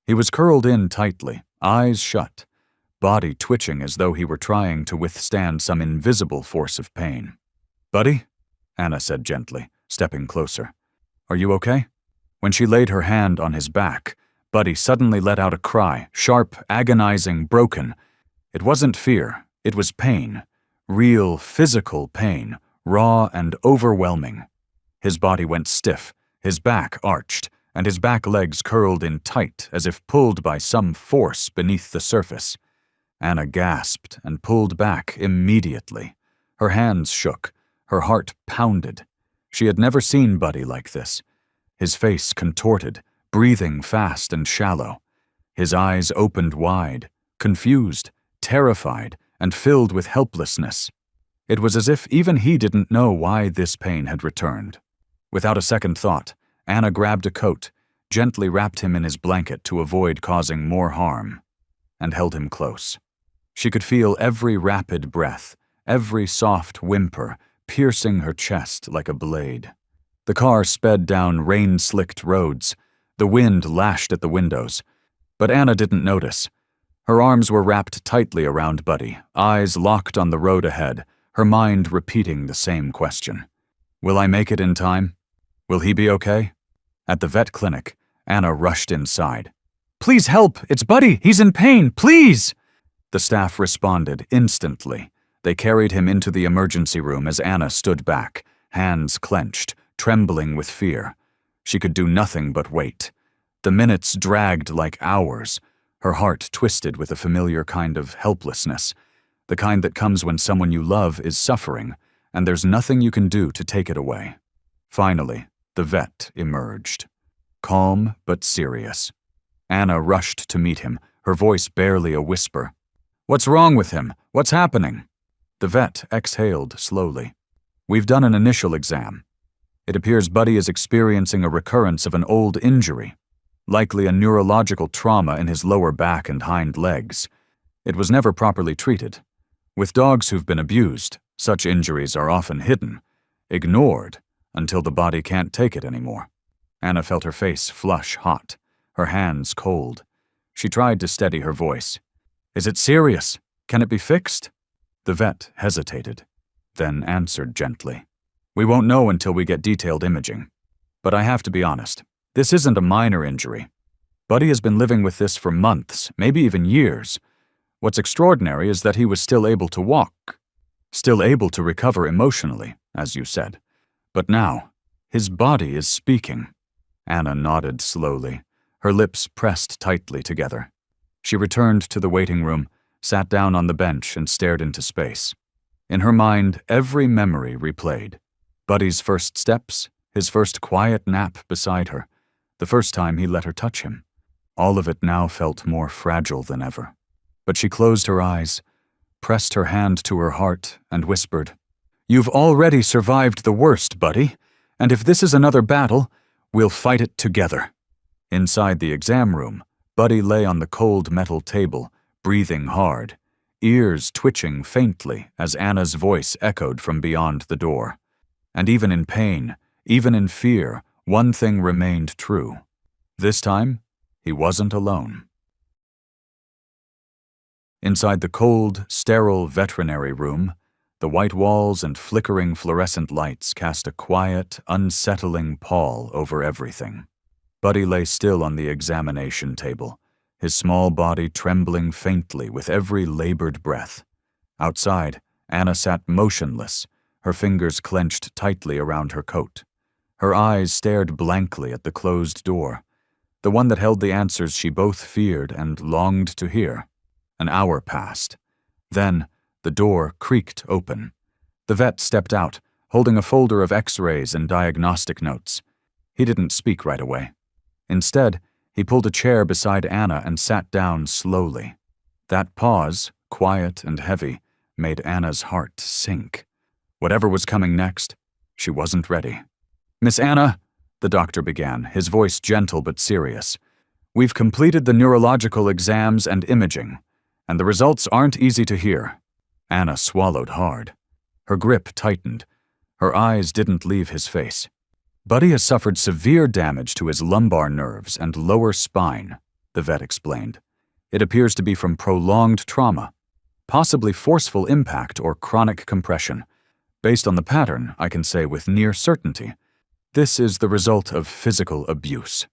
He was curled in tightly, eyes shut, body twitching as though he were trying to withstand some invisible force of pain. "Buddy?" Anna said gently, stepping closer. "Are you okay?" When she laid her hand on his back, Buddy suddenly let out a cry, sharp, agonizing, broken. It wasn't fear, it was pain. Real, physical pain, raw and overwhelming. His body went stiff, his back arched, and his back legs curled in tight as if pulled by some force beneath the surface. Anna gasped and pulled back immediately. Her hands shook, her heart pounded. She had never seen Buddy like this. His face contorted, breathing fast and shallow. His eyes opened wide, confused, terrified, and filled with helplessness. It was as if even he didn't know why this pain had returned. Without a second thought, Anna grabbed a coat, gently wrapped him in his blanket to avoid causing more harm, and held him close. She could feel every rapid breath, every soft whimper, piercing her chest like a blade. The car sped down rain-slicked roads. The wind lashed at the windows. But Anna didn't notice. Her arms were wrapped tightly around Buddy, eyes locked on the road ahead, her mind repeating the same question. Will I make it in time? Will he be okay? At the vet clinic, Anna rushed inside. "Please help! It's Buddy! He's in pain! Please!" The staff responded instantly. They carried him into the emergency room as Anna stood back, hands clenched, trembling with fear. She could do nothing but wait. The minutes dragged like hours. Her heart twisted with a familiar kind of helplessness, the kind that comes when someone you love is suffering, and there's nothing you can do to take it away. Finally, the vet emerged. Calm but serious. Anna rushed to meet him, her voice barely a whisper. "What's wrong with him? What's happening?" The vet exhaled slowly. "We've done an initial exam. It appears Buddy is experiencing a recurrence of an old injury, likely a neurological trauma in his lower back and hind legs. It was never properly treated. With dogs who've been abused, such injuries are often hidden, ignored, until the body can't take it anymore." Anna felt her face flush hot, her hands cold. She tried to steady her voice. "Is it serious? Can it be fixed?" The vet hesitated. then answered gently. "We won't know until we get detailed imaging. But I have to be honest, this isn't a minor injury. Buddy has been living with this for months, maybe even years. What's extraordinary is that he was still able to walk, still able to recover emotionally, as you said. But now, his body is speaking." Anna nodded slowly, her lips pressed tightly together. She returned to the waiting room, sat down on the bench, and stared into space. In her mind, every memory replayed. Buddy's first steps, his first quiet nap beside her, the first time he let her touch him. All of it now felt more fragile than ever. But she closed her eyes, pressed her hand to her heart, and whispered, "You've already survived the worst, Buddy, and if this is another battle, we'll fight it together." Inside the exam room, Buddy lay on the cold metal table, breathing hard, ears twitching faintly as Anna's voice echoed from beyond the door. And even in pain, even in fear, one thing remained true. This time, he wasn't alone. Inside the cold, sterile veterinary room, the white walls and flickering fluorescent lights cast a quiet, unsettling pall over everything. Buddy lay still on the examination table, his small body trembling faintly with every labored breath. Outside, Anna sat motionless, her fingers clenched tightly around her coat. Her eyes stared blankly at the closed door, the one that held the answers she both feared and longed to hear. An hour passed. Then, the door creaked open. The vet stepped out, holding a folder of x-rays and diagnostic notes. He didn't speak right away. Instead, he pulled a chair beside Anna and sat down slowly. That pause, quiet and heavy, made Anna's heart sink. Whatever was coming next, she wasn't ready. "Miss Anna," the doctor began, his voice gentle but serious, "we've completed the neurological exams and imaging, and the results aren't easy to hear." Anna swallowed hard. Her grip tightened. Her eyes didn't leave his face. "Buddy has suffered severe damage to his lumbar nerves and lower spine," the vet explained. "It appears to be from prolonged trauma, possibly forceful impact or chronic compression. Based on the pattern, I can say with near certainty, this is the result of physical abuse."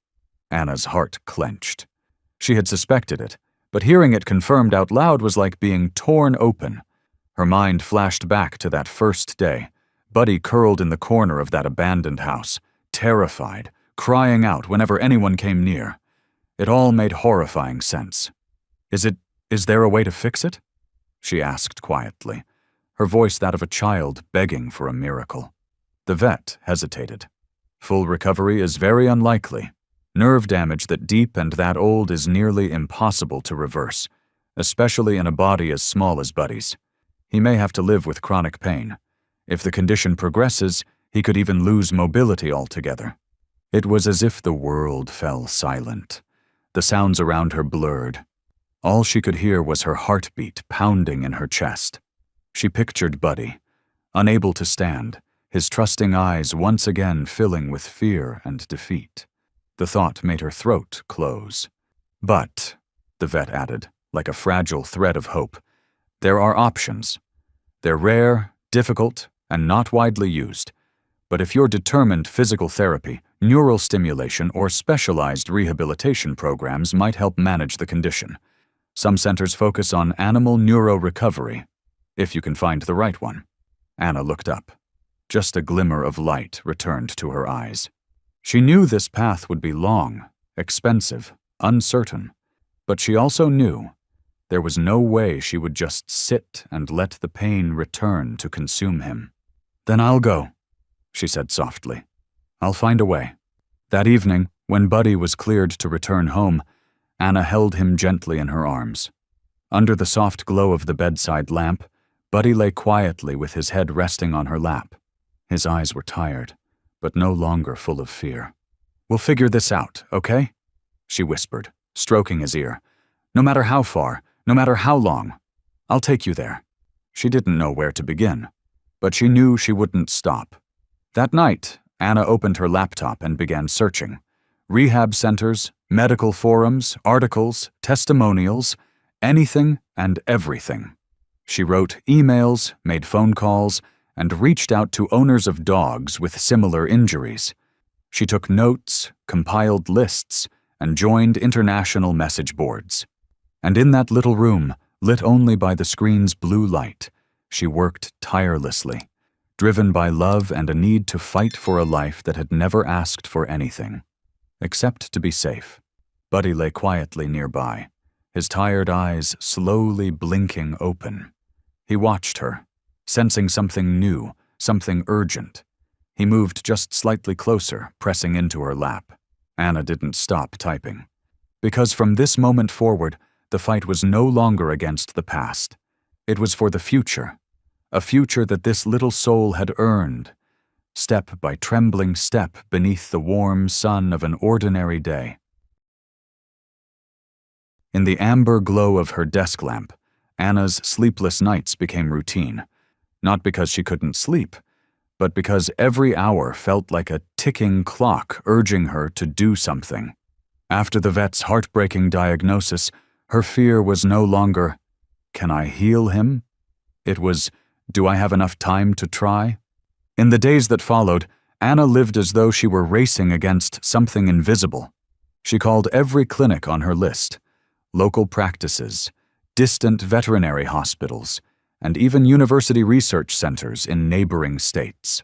Anna's heart clenched. She had suspected it, but hearing it confirmed out loud was like being torn open. Her mind flashed back to that first day, Buddy curled in the corner of that abandoned house, terrified, crying out whenever anyone came near. It all made horrifying sense. Is there a way to fix it?" she asked quietly, her voice that of a child begging for a miracle. The vet hesitated. "Full recovery is very unlikely. Nerve damage that deep and that old is nearly impossible to reverse, especially in a body as small as Buddy's. He may have to live with chronic pain. If the condition progresses, he could even lose mobility altogether." It was as if the world fell silent. The sounds around her blurred. All she could hear was her heartbeat pounding in her chest. She pictured Buddy, unable to stand, his trusting eyes once again filling with fear and defeat. The thought made her throat close. "But," the vet added, like a fragile thread of hope, "there are options. They're rare, difficult, and not widely used. But if you're determined, physical therapy, neural stimulation, or specialized rehabilitation programs might help manage the condition. Some centers focus on animal neurorecovery, if you can find the right one." Anna looked up. Just a glimmer of light returned to her eyes. She knew this path would be long, expensive, uncertain, but she also knew there was no way she would just sit and let the pain return to consume him. "Then I'll go," she said softly. "I'll find a way." That evening, when Buddy was cleared to return home, Anna held him gently in her arms. Under the soft glow of the bedside lamp, Buddy lay quietly with his head resting on her lap. His eyes were tired, but no longer full of fear. "We'll figure this out, okay?" she whispered, stroking his ear. "No matter how far, no matter how long, I'll take you there." She didn't know where to begin, but she knew she wouldn't stop. That night, Anna opened her laptop and began searching. Rehab centers, medical forums, articles, testimonials, anything and everything. She wrote emails, made phone calls, and reached out to owners of dogs with similar injuries. She took notes, compiled lists, and joined international message boards. And in that little room, lit only by the screen's blue light, she worked tirelessly, driven by love and a need to fight for a life that had never asked for anything, except to be safe. Buddy lay quietly nearby, his tired eyes slowly blinking open. He watched her, sensing something new, something urgent. He moved just slightly closer, pressing into her lap. Anna didn't stop typing. Because from this moment forward, the fight was no longer against the past. It was for the future, a future that this little soul had earned, step by trembling step beneath the warm sun of an ordinary day. In the amber glow of her desk lamp, Anna's sleepless nights became routine, not because she couldn't sleep, but because every hour felt like a ticking clock urging her to do something. After the vet's heartbreaking diagnosis, her fear was no longer, "Can I heal him?" It was, "Do I have enough time to try?" In the days that followed, Anna lived as though she were racing against something invisible. She called every clinic on her list, local practices, distant veterinary hospitals, and even university research centers in neighboring states.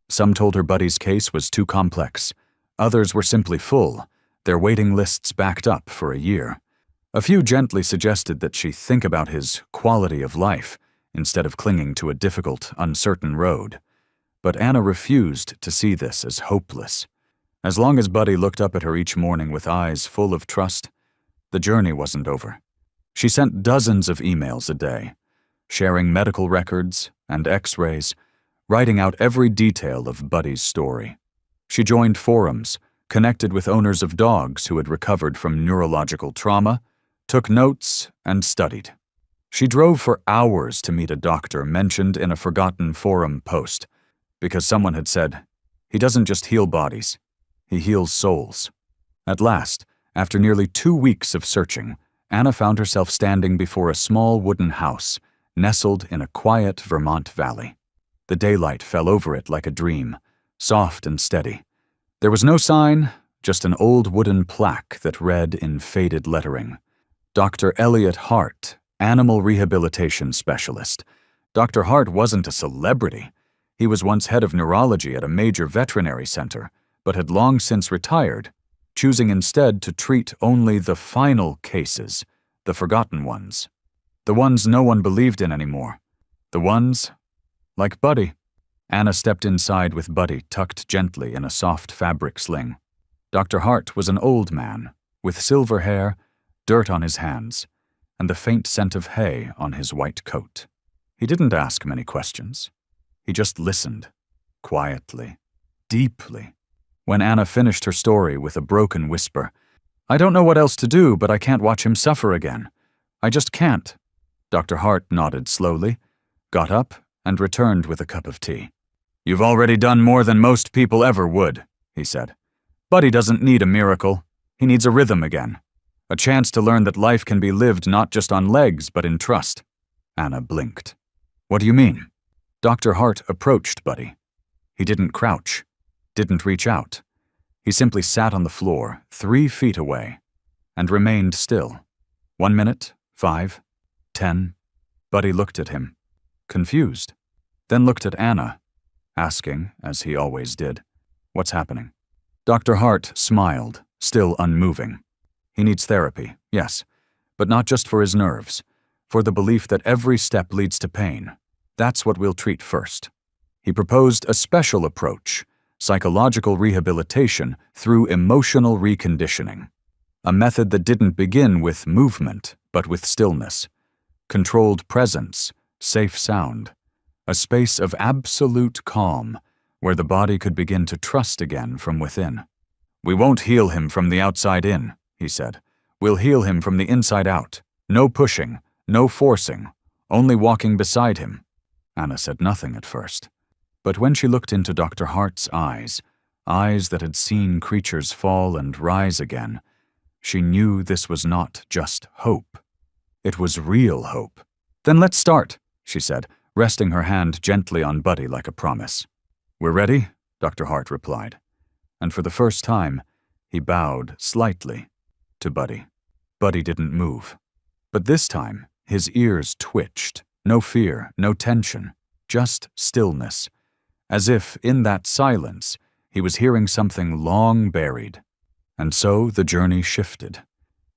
Some told her Buddy's case was too complex. Others were simply full, their waiting lists backed up for a year. A few gently suggested that she think about his quality of life instead of clinging to a difficult, uncertain road. But Anna refused to see this as hopeless. As long as Buddy looked up at her each morning with eyes full of trust, the journey wasn't over. She sent dozens of emails a day, sharing medical records and x-rays, writing out every detail of Buddy's story. She joined forums, connected with owners of dogs who had recovered from neurological trauma, took notes, and studied. She drove for hours to meet a doctor mentioned in a forgotten forum post, because someone had said, "He doesn't just heal bodies, he heals souls." At last, after nearly 2 weeks of searching, Anna found herself standing before a small wooden house, nestled in a quiet Vermont valley. The daylight fell over it like a dream, soft and steady. There was no sign, just an old wooden plaque that read in faded lettering, "Dr. Elliot Hart, Animal Rehabilitation Specialist." Dr. Hart wasn't a celebrity. He was once head of neurology at a major veterinary center, but had long since retired, choosing instead to treat only the final cases, the forgotten ones. The ones no one believed in anymore. The ones like Buddy. Anna stepped inside with Buddy tucked gently in a soft fabric sling. Dr. Hart was an old man, with silver hair, dirt on his hands, and the faint scent of hay on his white coat. He didn't ask many questions. He just listened, quietly, deeply. When Anna finished her story with a broken whisper, "I don't know what else to do, but I can't watch him suffer again. I just can't." Dr. Hart nodded slowly, got up, and returned with a cup of tea. "You've already done more than most people ever would," he said. "Buddy doesn't need a miracle. He needs a rhythm again. A chance to learn that life can be lived not just on legs, but in trust." Anna blinked. "What do you mean?" Dr. Hart approached Buddy. He didn't crouch, didn't reach out. He simply sat on the floor, 3 feet away, and remained still. 1 minute, 5, 10. Buddy looked at him, confused, then looked at Anna, asking, as he always did, "What's happening?" Dr. Hart smiled, still unmoving. "He needs therapy, yes, but not just for his nerves, for the belief that every step leads to pain. That's what we'll treat first." He proposed a special approach, psychological rehabilitation through emotional reconditioning, a method that didn't begin with movement, but with stillness, controlled presence, safe sound, a space of absolute calm where the body could begin to trust again from within. "We won't heal him from the outside in," he said. "We'll heal him from the inside out. No pushing, no forcing, only walking beside him." Anna said nothing at first. But when she looked into Dr. Hart's eyes, eyes that had seen creatures fall and rise again, she knew this was not just hope. It was real hope. "Then let's start," she said, resting her hand gently on Buddy like a promise. "We're ready," Dr. Hart replied. And for the first time, he bowed slightly to Buddy. Buddy didn't move. But this time, his ears twitched. No fear, no tension, just stillness. As if, in that silence, he was hearing something long buried. And so the journey shifted.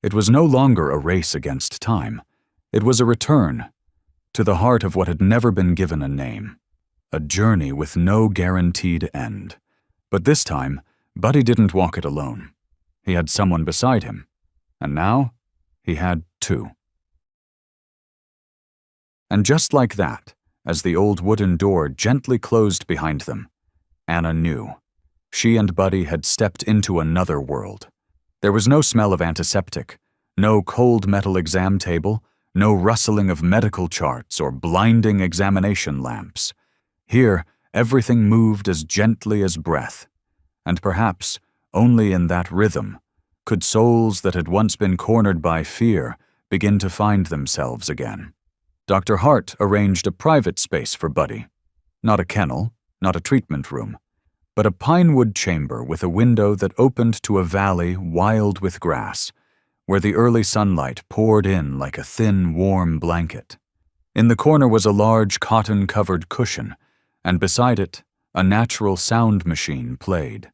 It was no longer a race against time. It was a return to the heart of what had never been given a name. A journey with no guaranteed end. But this time, Buddy didn't walk it alone. He had someone beside him. And now, he had two. And just like that, as the old wooden door gently closed behind them, Anna knew. She and Buddy had stepped into another world. There was no smell of antiseptic, no cold metal exam table, no rustling of medical charts or blinding examination lamps. Here, everything moved as gently as breath. And perhaps, only in that rhythm, could souls that had once been cornered by fear begin to find themselves again. Dr. Hart arranged a private space for Buddy. Not a kennel, not a treatment room, but a pinewood chamber with a window that opened to a valley wild with grass, where the early sunlight poured in like a thin, warm blanket. In the corner was a large cotton-covered cushion, and beside it, a natural sound machine played.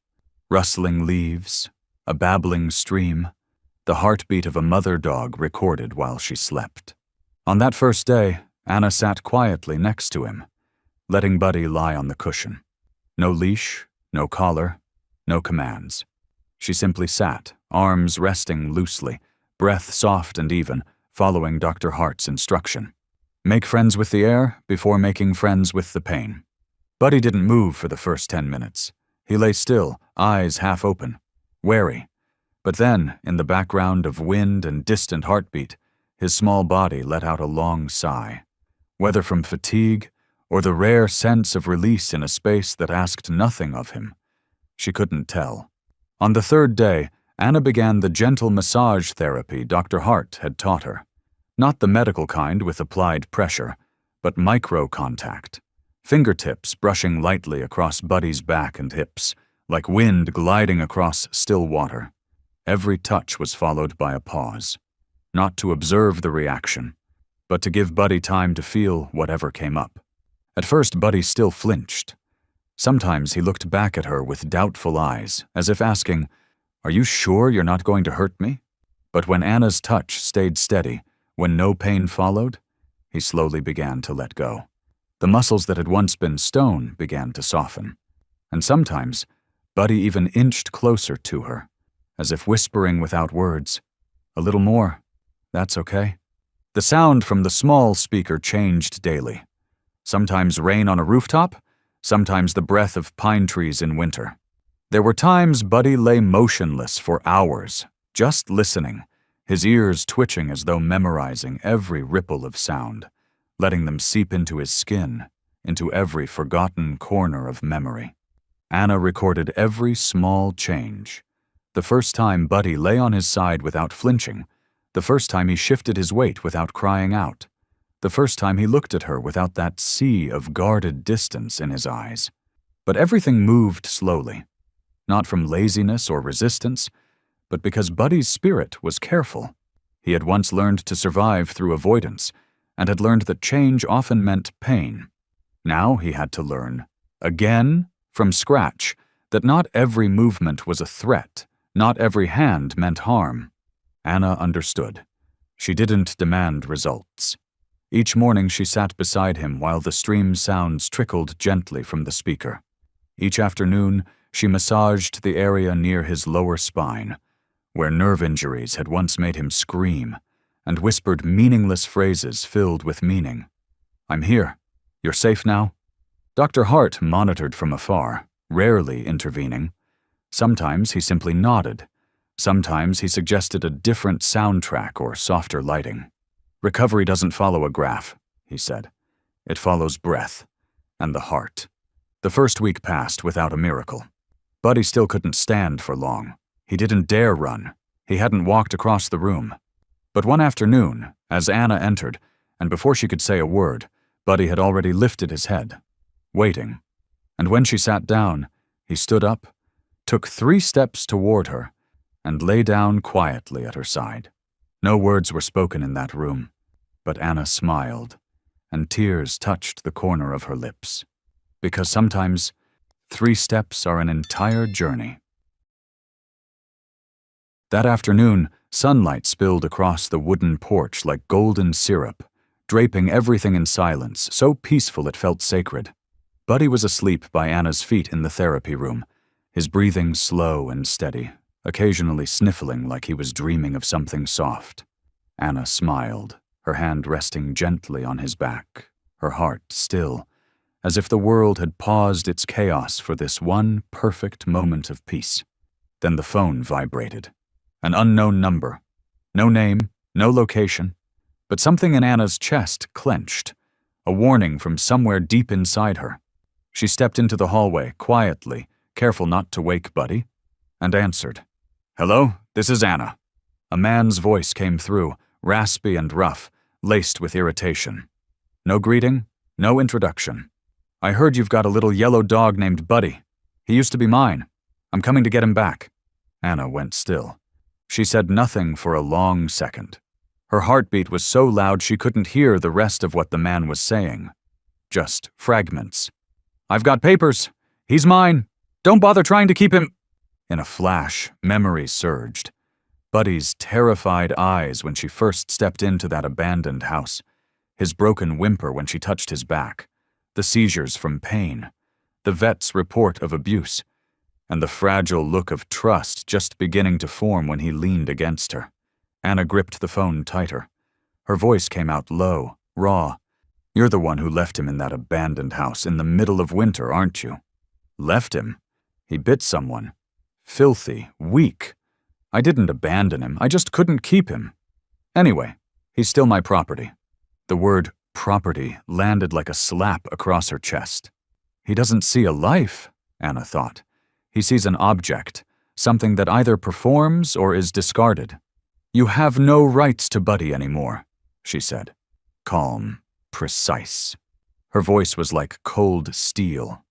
Rustling leaves, a babbling stream, the heartbeat of a mother dog recorded while she slept. On that first day, Anna sat quietly next to him, letting Buddy lie on the cushion. No leash, no collar, no commands. She simply sat, arms resting loosely, breath soft and even, following Dr. Hart's instruction. Make friends with the air before making friends with the pain. Buddy didn't move for the first 10 minutes. He lay still, eyes half open, wary. But then, in the background of wind and distant heartbeat, his small body let out a long sigh. Whether from fatigue or the rare sense of release in a space that asked nothing of him, she couldn't tell. On the third day, Anna began the gentle massage therapy Dr. Hart had taught her. Not the medical kind with applied pressure, but micro-contact. Fingertips brushing lightly across Buddy's back and hips, like wind gliding across still water. Every touch was followed by a pause. Not to observe the reaction, but to give Buddy time to feel whatever came up. At first, Buddy still flinched. Sometimes he looked back at her with doubtful eyes, as if asking, "Are you sure you're not going to hurt me?" But when Anna's touch stayed steady, when no pain followed, he slowly began to let go. The muscles that had once been stone began to soften. And sometimes, Buddy even inched closer to her, as if whispering without words, "A little more. That's okay." The sound from the small speaker changed daily. Sometimes rain on a rooftop, sometimes the breath of pine trees in winter. There were times Buddy lay motionless for hours, just listening, his ears twitching as though memorizing every ripple of sound, letting them seep into his skin, into every forgotten corner of memory. Anna recorded every small change. The first time Buddy lay on his side without flinching, the first time he shifted his weight without crying out, the first time he looked at her without that sea of guarded distance in his eyes. But everything moved slowly, not from laziness or resistance, but because Buddy's spirit was careful. He had once learned to survive through avoidance, and had learned that change often meant pain. Now he had to learn, again, from scratch, that not every movement was a threat, not every hand meant harm. Anna understood. She didn't demand results. Each morning she sat beside him while the stream sounds trickled gently from the speaker. Each afternoon, she massaged the area near his lower spine, where nerve injuries had once made him scream, and whispered meaningless phrases filled with meaning. "I'm here. You're safe now?" Dr. Hart monitored from afar, rarely intervening. Sometimes he simply nodded. Sometimes he suggested a different soundtrack or softer lighting. "Recovery doesn't follow a graph," he said. "It follows breath and the heart." The first week passed without a miracle. Buddy still couldn't stand for long. He didn't dare run. He hadn't walked across the room. But one afternoon, as Anna entered, and before she could say a word, Buddy had already lifted his head, waiting, and when she sat down, he stood up, took 3 steps toward her, and lay down quietly at her side. No words were spoken in that room, but Anna smiled, and tears touched the corner of her lips, because sometimes 3 steps are an entire journey. That afternoon, sunlight spilled across the wooden porch like golden syrup, draping everything in silence, so peaceful it felt sacred. Buddy was asleep by Anna's feet in the therapy room, his breathing slow and steady, occasionally sniffling like he was dreaming of something soft. Anna smiled, her hand resting gently on his back, her heart still, as if the world had paused its chaos for this one perfect moment of peace. Then the phone vibrated. An unknown number. No name, no location, but something in Anna's chest clenched, a warning from somewhere deep inside her. She stepped into the hallway, quietly, careful not to wake Buddy, and answered. "Hello, this is Anna." A man's voice came through, raspy and rough, laced with irritation. No greeting, no introduction. "I heard you've got a little yellow dog named Buddy. He used to be mine. I'm coming to get him back." Anna went still. She said nothing for a long second. Her heartbeat was so loud she couldn't hear the rest of what the man was saying. Just fragments. "I've got papers. He's mine. Don't bother trying to keep him." In a flash, memories surged. Buddy's terrified eyes when she first stepped into that abandoned house, his broken whimper when she touched his back, the seizures from pain, the vet's report of abuse, and the fragile look of trust just beginning to form when he leaned against her. Anna gripped the phone tighter. Her voice came out low, raw. "You're the one who left him in that abandoned house in the middle of winter, aren't you?" "Left him? He bit someone. Filthy, weak. I didn't abandon him, I just couldn't keep him. Anyway, he's still my property." The word property landed like a slap across her chest. He doesn't see a life, Anna thought. He sees an object, something that either performs or is discarded. "You have no rights to Buddy anymore," she said. Calm, precise. Her voice was like cold steel.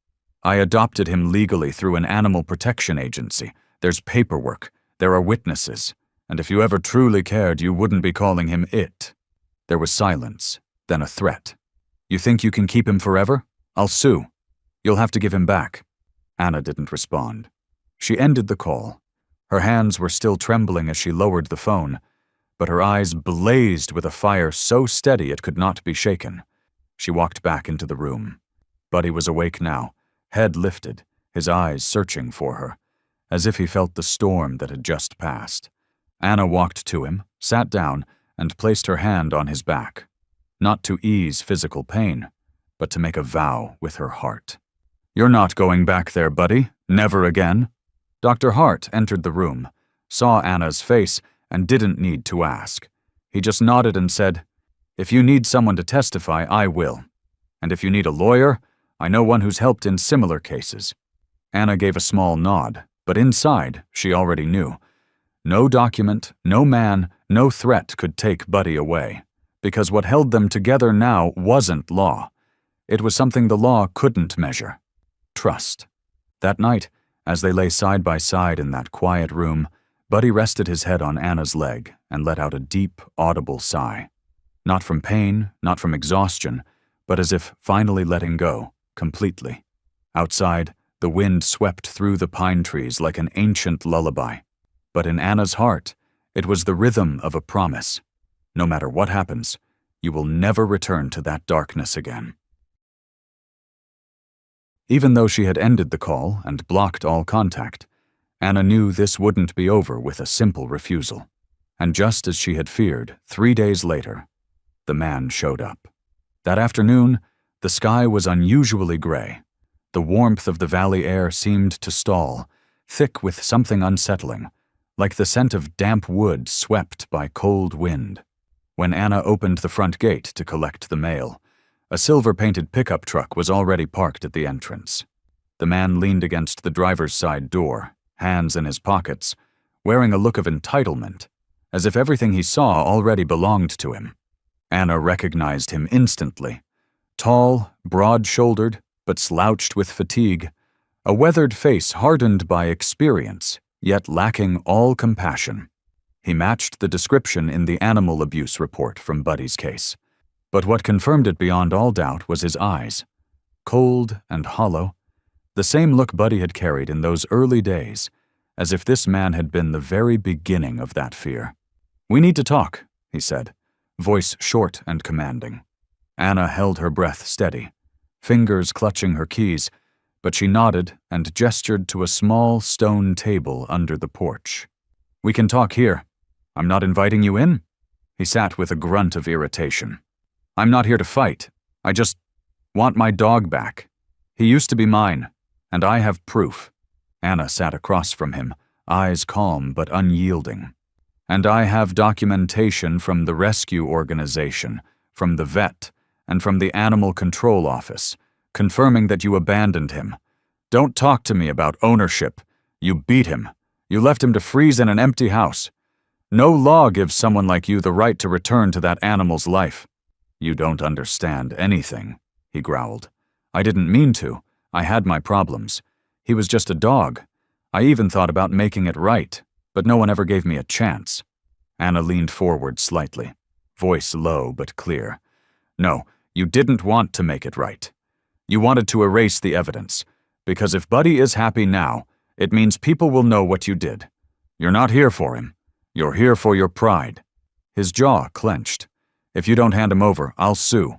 "I adopted him legally through an animal protection agency. There's paperwork, there are witnesses, and if you ever truly cared, you wouldn't be calling him it." There was silence, then a threat. "You think you can keep him forever? I'll sue. You'll have to give him back." Anna didn't respond. She ended the call. Her hands were still trembling as she lowered the phone, but her eyes blazed with a fire so steady it could not be shaken. She walked back into the room. Buddy was awake now, head lifted, his eyes searching for her, as if he felt the storm that had just passed. Anna walked to him, sat down, and placed her hand on his back, not to ease physical pain, but to make a vow with her heart. "You're not going back there, Buddy. Never again." Dr. Hart entered the room, saw Anna's face, and didn't need to ask. He just nodded and said, "If you need someone to testify, I will. And if you need a lawyer, I know one who's helped in similar cases." Anna gave a small nod, but inside, she already knew. No document, no man, no threat could take Buddy away, because what held them together now wasn't law. It was something the law couldn't measure. Trust. That night, as they lay side by side in that quiet room, Buddy rested his head on Anna's leg and let out a deep, audible sigh. Not from pain, not from exhaustion, but as if finally letting go, completely. Outside, the wind swept through the pine trees like an ancient lullaby. But in Anna's heart, it was the rhythm of a promise. No matter what happens, you will never return to that darkness again. Even though she had ended the call and blocked all contact, Anna knew this wouldn't be over with a simple refusal. And just as she had feared, 3 days later, the man showed up. That afternoon, the sky was unusually gray. The warmth of the valley air seemed to stall, thick with something unsettling, like the scent of damp wood swept by cold wind. When Anna opened the front gate to collect the mail, a silver-painted pickup truck was already parked at the entrance. The man leaned against the driver's side door, hands in his pockets, wearing a look of entitlement, as if everything he saw already belonged to him. Anna recognized him instantly. Tall, broad-shouldered, but slouched with fatigue, a weathered face hardened by experience, yet lacking all compassion. He matched the description in the animal abuse report from Buddy's case. But what confirmed it beyond all doubt was his eyes. Cold and hollow, the same look Buddy had carried in those early days, as if this man had been the very beginning of that fear. "We need to talk," he said, voice short and commanding. Anna held her breath steady, fingers clutching her keys, but she nodded and gestured to a small stone table under the porch. "We can talk here. I'm not inviting you in." He sat with a grunt of irritation. "I'm not here to fight. I just want my dog back. He used to be mine, and I have proof." Anna sat across from him, eyes calm but unyielding. "And I have documentation from the rescue organization, from the vet, and from the animal control office, confirming that you abandoned him. Don't talk to me about ownership. You beat him. You left him to freeze in an empty house. No law gives someone like you the right to return to that animal's life." "You don't understand anything," he growled. "I didn't mean to. I had my problems. He was just a dog. I even thought about making it right, but no one ever gave me a chance." Anna leaned forward slightly, voice low but clear. "No, you didn't want to make it right. You wanted to erase the evidence, because if Buddy is happy now, it means people will know what you did. You're not here for him. You're here for your pride." His jaw clenched. "If you don't hand him over, I'll sue.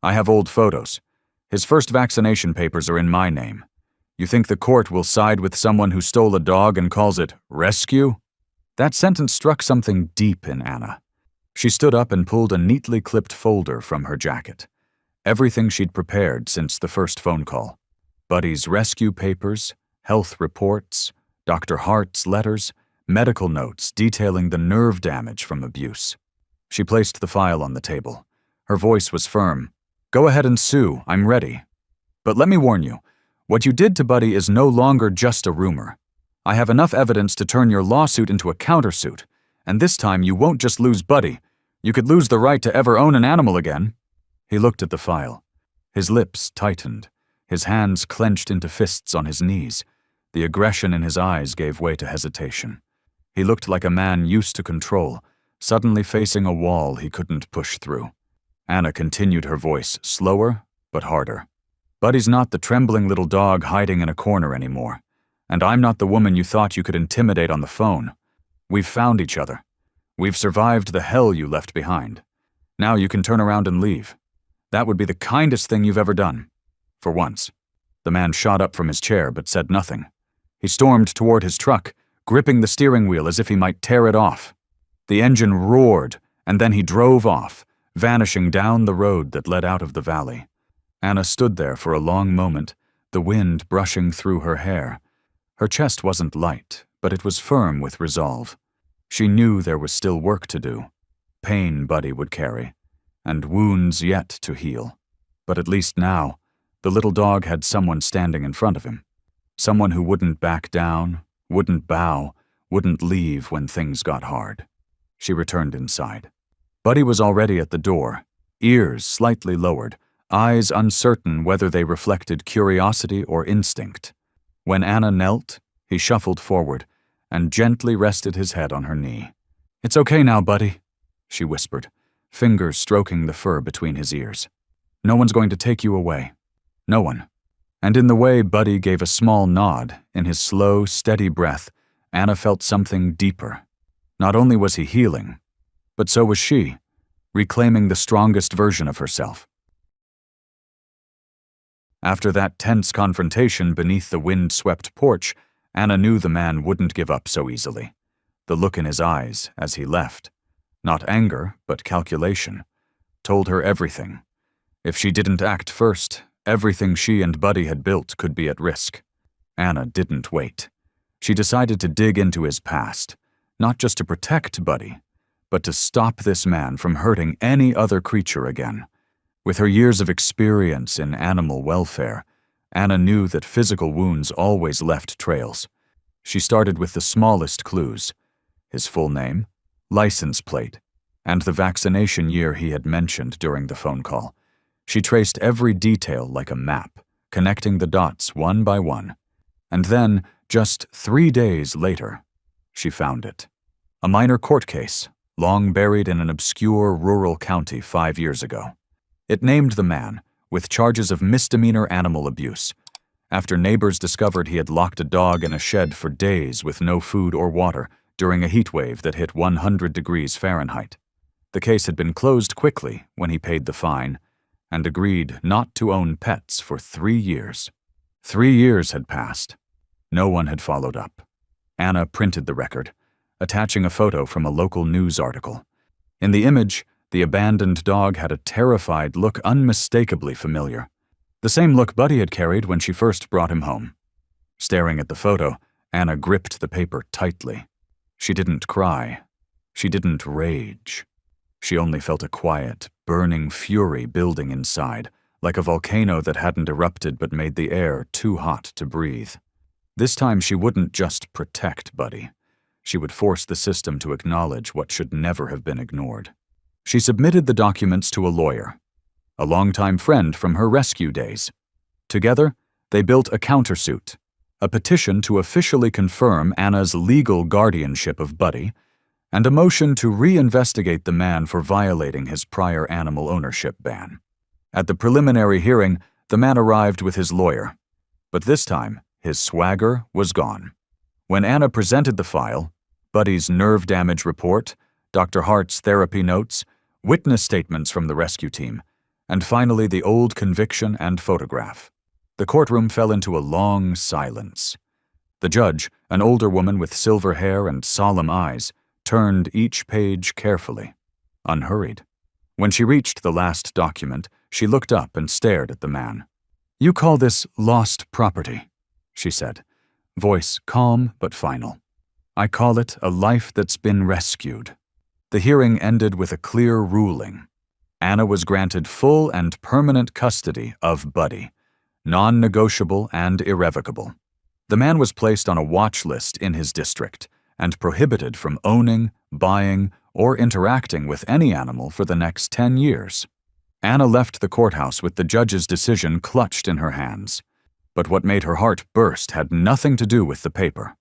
I have old photos. His first vaccination papers are in my name. You think the court will side with someone who stole a dog and calls it rescue?" That sentence struck something deep in Anna. She stood up and pulled a neatly clipped folder from her jacket. Everything she'd prepared since the first phone call. Buddy's rescue papers, health reports, Dr. Hart's letters, medical notes detailing the nerve damage from abuse. She placed the file on the table. Her voice was firm. "Go ahead and sue, I'm ready. But let me warn you, what you did to Buddy is no longer just a rumor. I have enough evidence to turn your lawsuit into a countersuit, and this time you won't just lose Buddy. You could lose the right to ever own an animal again." He looked at the file. His lips tightened, his hands clenched into fists on his knees. The aggression in his eyes gave way to hesitation. He looked like a man used to control, suddenly facing a wall he couldn't push through. Anna continued her voice, slower but harder. "Buddy's not the trembling little dog hiding in a corner anymore, and I'm not the woman you thought you could intimidate on the phone. We've found each other. We've survived the hell you left behind. Now you can turn around and leave. That would be the kindest thing you've ever done. For once." The man shot up from his chair but said nothing. He stormed toward his truck, gripping the steering wheel as if he might tear it off. The engine roared, and then he drove off, vanishing down the road that led out of the valley. Anna stood there for a long moment, the wind brushing through her hair. Her chest wasn't light, but it was firm with resolve. She knew there was still work to do. Pain Buddy would carry, and wounds yet to heal. But at least now, the little dog had someone standing in front of him. Someone who wouldn't back down, wouldn't bow, wouldn't leave when things got hard. She returned inside. Buddy was already at the door, ears slightly lowered, eyes uncertain whether they reflected curiosity or instinct. When Anna knelt, he shuffled forward and gently rested his head on her knee. "It's okay now, Buddy," she whispered, fingers stroking the fur between his ears. "No one's going to take you away. No one." And in the way Buddy gave a small nod, in his slow, steady breath, Anna felt something deeper. Not only was he healing, but so was she, reclaiming the strongest version of herself. After that tense confrontation beneath the wind-swept porch, Anna knew the man wouldn't give up so easily. The look in his eyes as he left, not anger, but calculation, told her everything. If she didn't act first, everything she and Buddy had built could be at risk. Anna didn't wait. She decided to dig into his past, not just to protect Buddy, but to stop this man from hurting any other creature again. With her years of experience in animal welfare, Anna knew that physical wounds always left trails. She started with the smallest clues: his full name, license plate, and the vaccination year he had mentioned during the phone call. She traced every detail like a map, connecting the dots one by one. And then, just 3 days later, she found it. A minor court case, long buried in an obscure rural county 5 years ago. It named the man, with charges of misdemeanor animal abuse, after neighbors discovered he had locked a dog in a shed for days with no food or water during a heat wave that hit 100 degrees Fahrenheit. The case had been closed quickly when he paid the fine and agreed not to own pets for 3 years. 3 years had passed. No one had followed up. Anna printed the record, attaching a photo from a local news article. In the image, the abandoned dog had a terrified look unmistakably familiar. The same look Buddy had carried when she first brought him home. Staring at the photo, Anna gripped the paper tightly. She didn't cry. She didn't rage. She only felt a quiet, burning fury building inside, like a volcano that hadn't erupted but made the air too hot to breathe. This time she wouldn't just protect Buddy. She would force the system to acknowledge what should never have been ignored. She submitted the documents to a lawyer, a longtime friend from her rescue days. Together, they built a countersuit, a petition to officially confirm Anna's legal guardianship of Buddy, and a motion to reinvestigate the man for violating his prior animal ownership ban. At the preliminary hearing, the man arrived with his lawyer, but this time, his swagger was gone. When Anna presented the file, Buddy's nerve damage report, Dr. Hart's therapy notes, witness statements from the rescue team, and finally the old conviction and photograph, the courtroom fell into a long silence. The judge, an older woman with silver hair and solemn eyes, turned each page carefully, unhurried. When she reached the last document, she looked up and stared at the man. "You call this lost property," she said, voice calm but final. "I call it a life that's been rescued." The hearing ended with a clear ruling. Anna was granted full and permanent custody of Buddy, non-negotiable and irrevocable. The man was placed on a watch list in his district and prohibited from owning, buying, or interacting with any animal for the next 10 years. Anna left the courthouse with the judge's decision clutched in her hands. But what made her heart burst had nothing to do with the paper.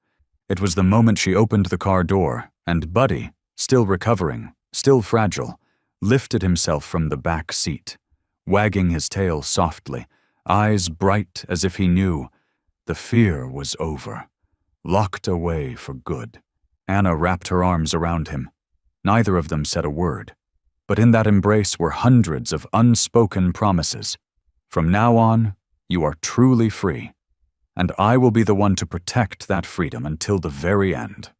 It was the moment she opened the car door, and Buddy, still recovering, still fragile, lifted himself from the back seat, wagging his tail softly, eyes bright as if he knew the fear was over, locked away for good. Anna wrapped her arms around him. Neither of them said a word, but in that embrace were hundreds of unspoken promises. From now on, you are truly free, and I will be the one to protect that freedom until the very end.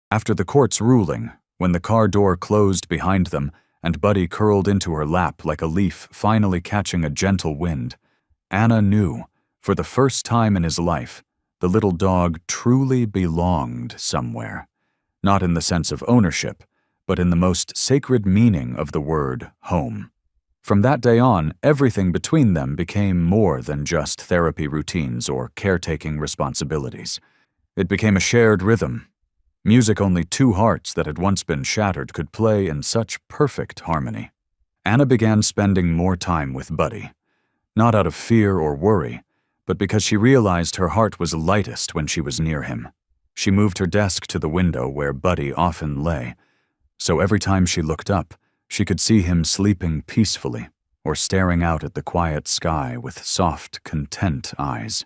After the court's ruling, when the car door closed behind them and Buddy curled into her lap like a leaf finally catching a gentle wind, Anna knew, for the first time in his life, the little dog truly belonged somewhere. Not in the sense of ownership, but in the most sacred meaning of the word home. From that day on, everything between them became more than just therapy routines or caretaking responsibilities. It became a shared rhythm. Music only two hearts that had once been shattered could play in such perfect harmony. Anna began spending more time with Buddy, not out of fear or worry, but because she realized her heart was lightest when she was near him. She moved her desk to the window where Buddy often lay, so every time she looked up, she could see him sleeping peacefully or staring out at the quiet sky with soft, content eyes.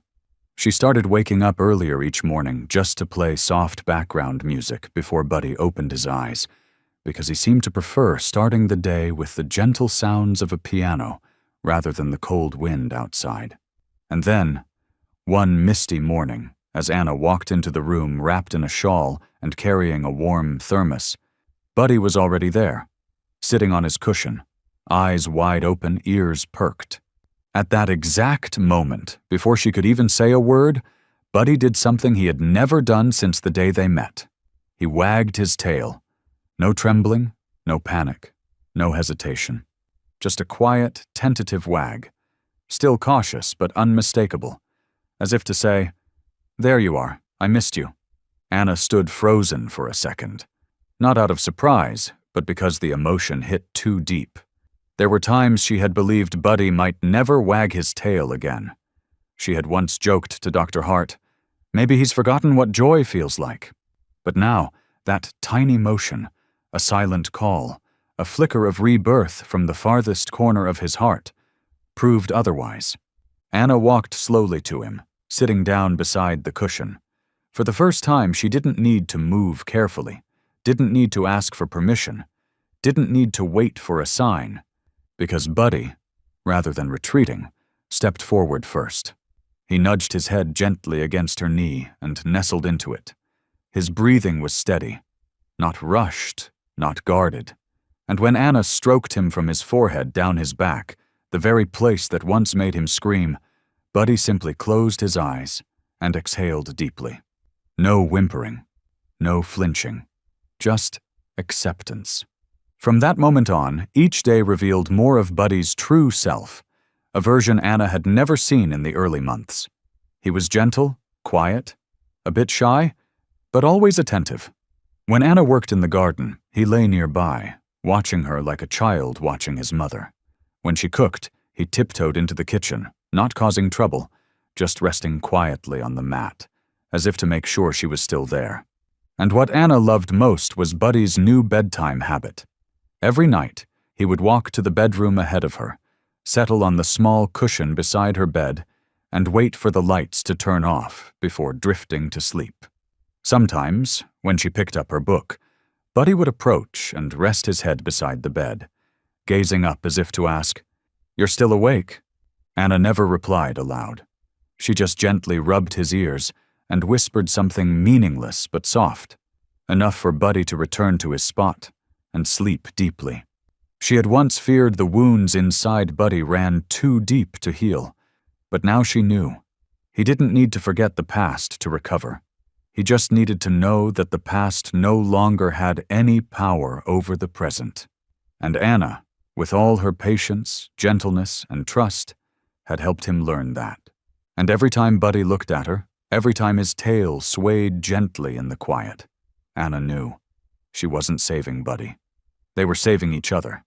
She started waking up earlier each morning just to play soft background music before Buddy opened his eyes, because he seemed to prefer starting the day with the gentle sounds of a piano rather than the cold wind outside. And then, one misty morning, as Anna walked into the room wrapped in a shawl and carrying a warm thermos, Buddy was already there, sitting on his cushion, eyes wide open, ears perked. At that exact moment, before she could even say a word, Buddy did something he had never done since the day they met. He wagged his tail. No trembling, no panic, no hesitation. Just a quiet, tentative wag, still cautious but unmistakable, as if to say, "There you are, I missed you." Anna stood frozen for a second, not out of surprise, but because the emotion hit too deep. There were times she had believed Buddy might never wag his tail again. She had once joked to Dr. Hart, "Maybe he's forgotten what joy feels like." But now, that tiny motion, a silent call, a flicker of rebirth from the farthest corner of his heart, proved otherwise. Anna walked slowly to him, sitting down beside the cushion. For the first time, she didn't need to move carefully, didn't need to ask for permission, didn't need to wait for a sign, because Buddy, rather than retreating, stepped forward first. He nudged his head gently against her knee and nestled into it. His breathing was steady, not rushed, not guarded. And when Anna stroked him from his forehead down his back, the very place that once made him scream, Buddy simply closed his eyes and exhaled deeply. No whimpering, no flinching, just acceptance. From that moment on, each day revealed more of Buddy's true self, a version Anna had never seen in the early months. He was gentle, quiet, a bit shy, but always attentive. When Anna worked in the garden, he lay nearby, watching her like a child watching his mother. When she cooked, he tiptoed into the kitchen, not causing trouble, just resting quietly on the mat, as if to make sure she was still there. And what Anna loved most was Buddy's new bedtime habit. Every night, he would walk to the bedroom ahead of her, settle on the small cushion beside her bed, and wait for the lights to turn off before drifting to sleep. Sometimes, when she picked up her book, Buddy would approach and rest his head beside the bed, gazing up as if to ask, "You're still awake?" Anna never replied aloud. She just gently rubbed his ears and whispered something meaningless but soft, enough for Buddy to return to his spot and sleep deeply. She had once feared the wounds inside Buddy ran too deep to heal, but now she knew. He didn't need to forget the past to recover. He just needed to know that the past no longer had any power over the present. And Anna, with all her patience, gentleness, and trust, had helped him learn that. And every time Buddy looked at her, every time his tail swayed gently in the quiet, Anna knew she wasn't saving Buddy. They were saving each other.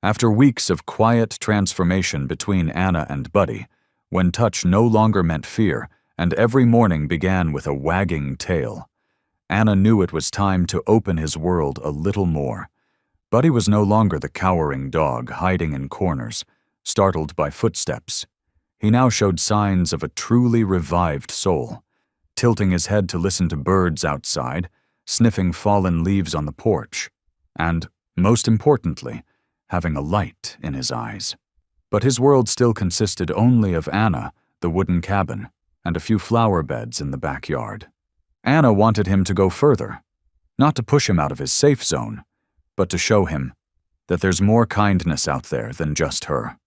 After weeks of quiet transformation between Anna and Buddy, when touch no longer meant fear, and every morning began with a wagging tail, Anna knew it was time to open his world a little more. Buddy was no longer the cowering dog hiding in corners, startled by footsteps. He now showed signs of a truly revived soul, tilting his head to listen to birds outside, sniffing fallen leaves on the porch, and, most importantly, having a light in his eyes. But his world still consisted only of Anna, the wooden cabin, and a few flower beds in the backyard. Anna wanted him to go further, not to push him out of his safe zone, but to show him that there's more kindness out there than just her.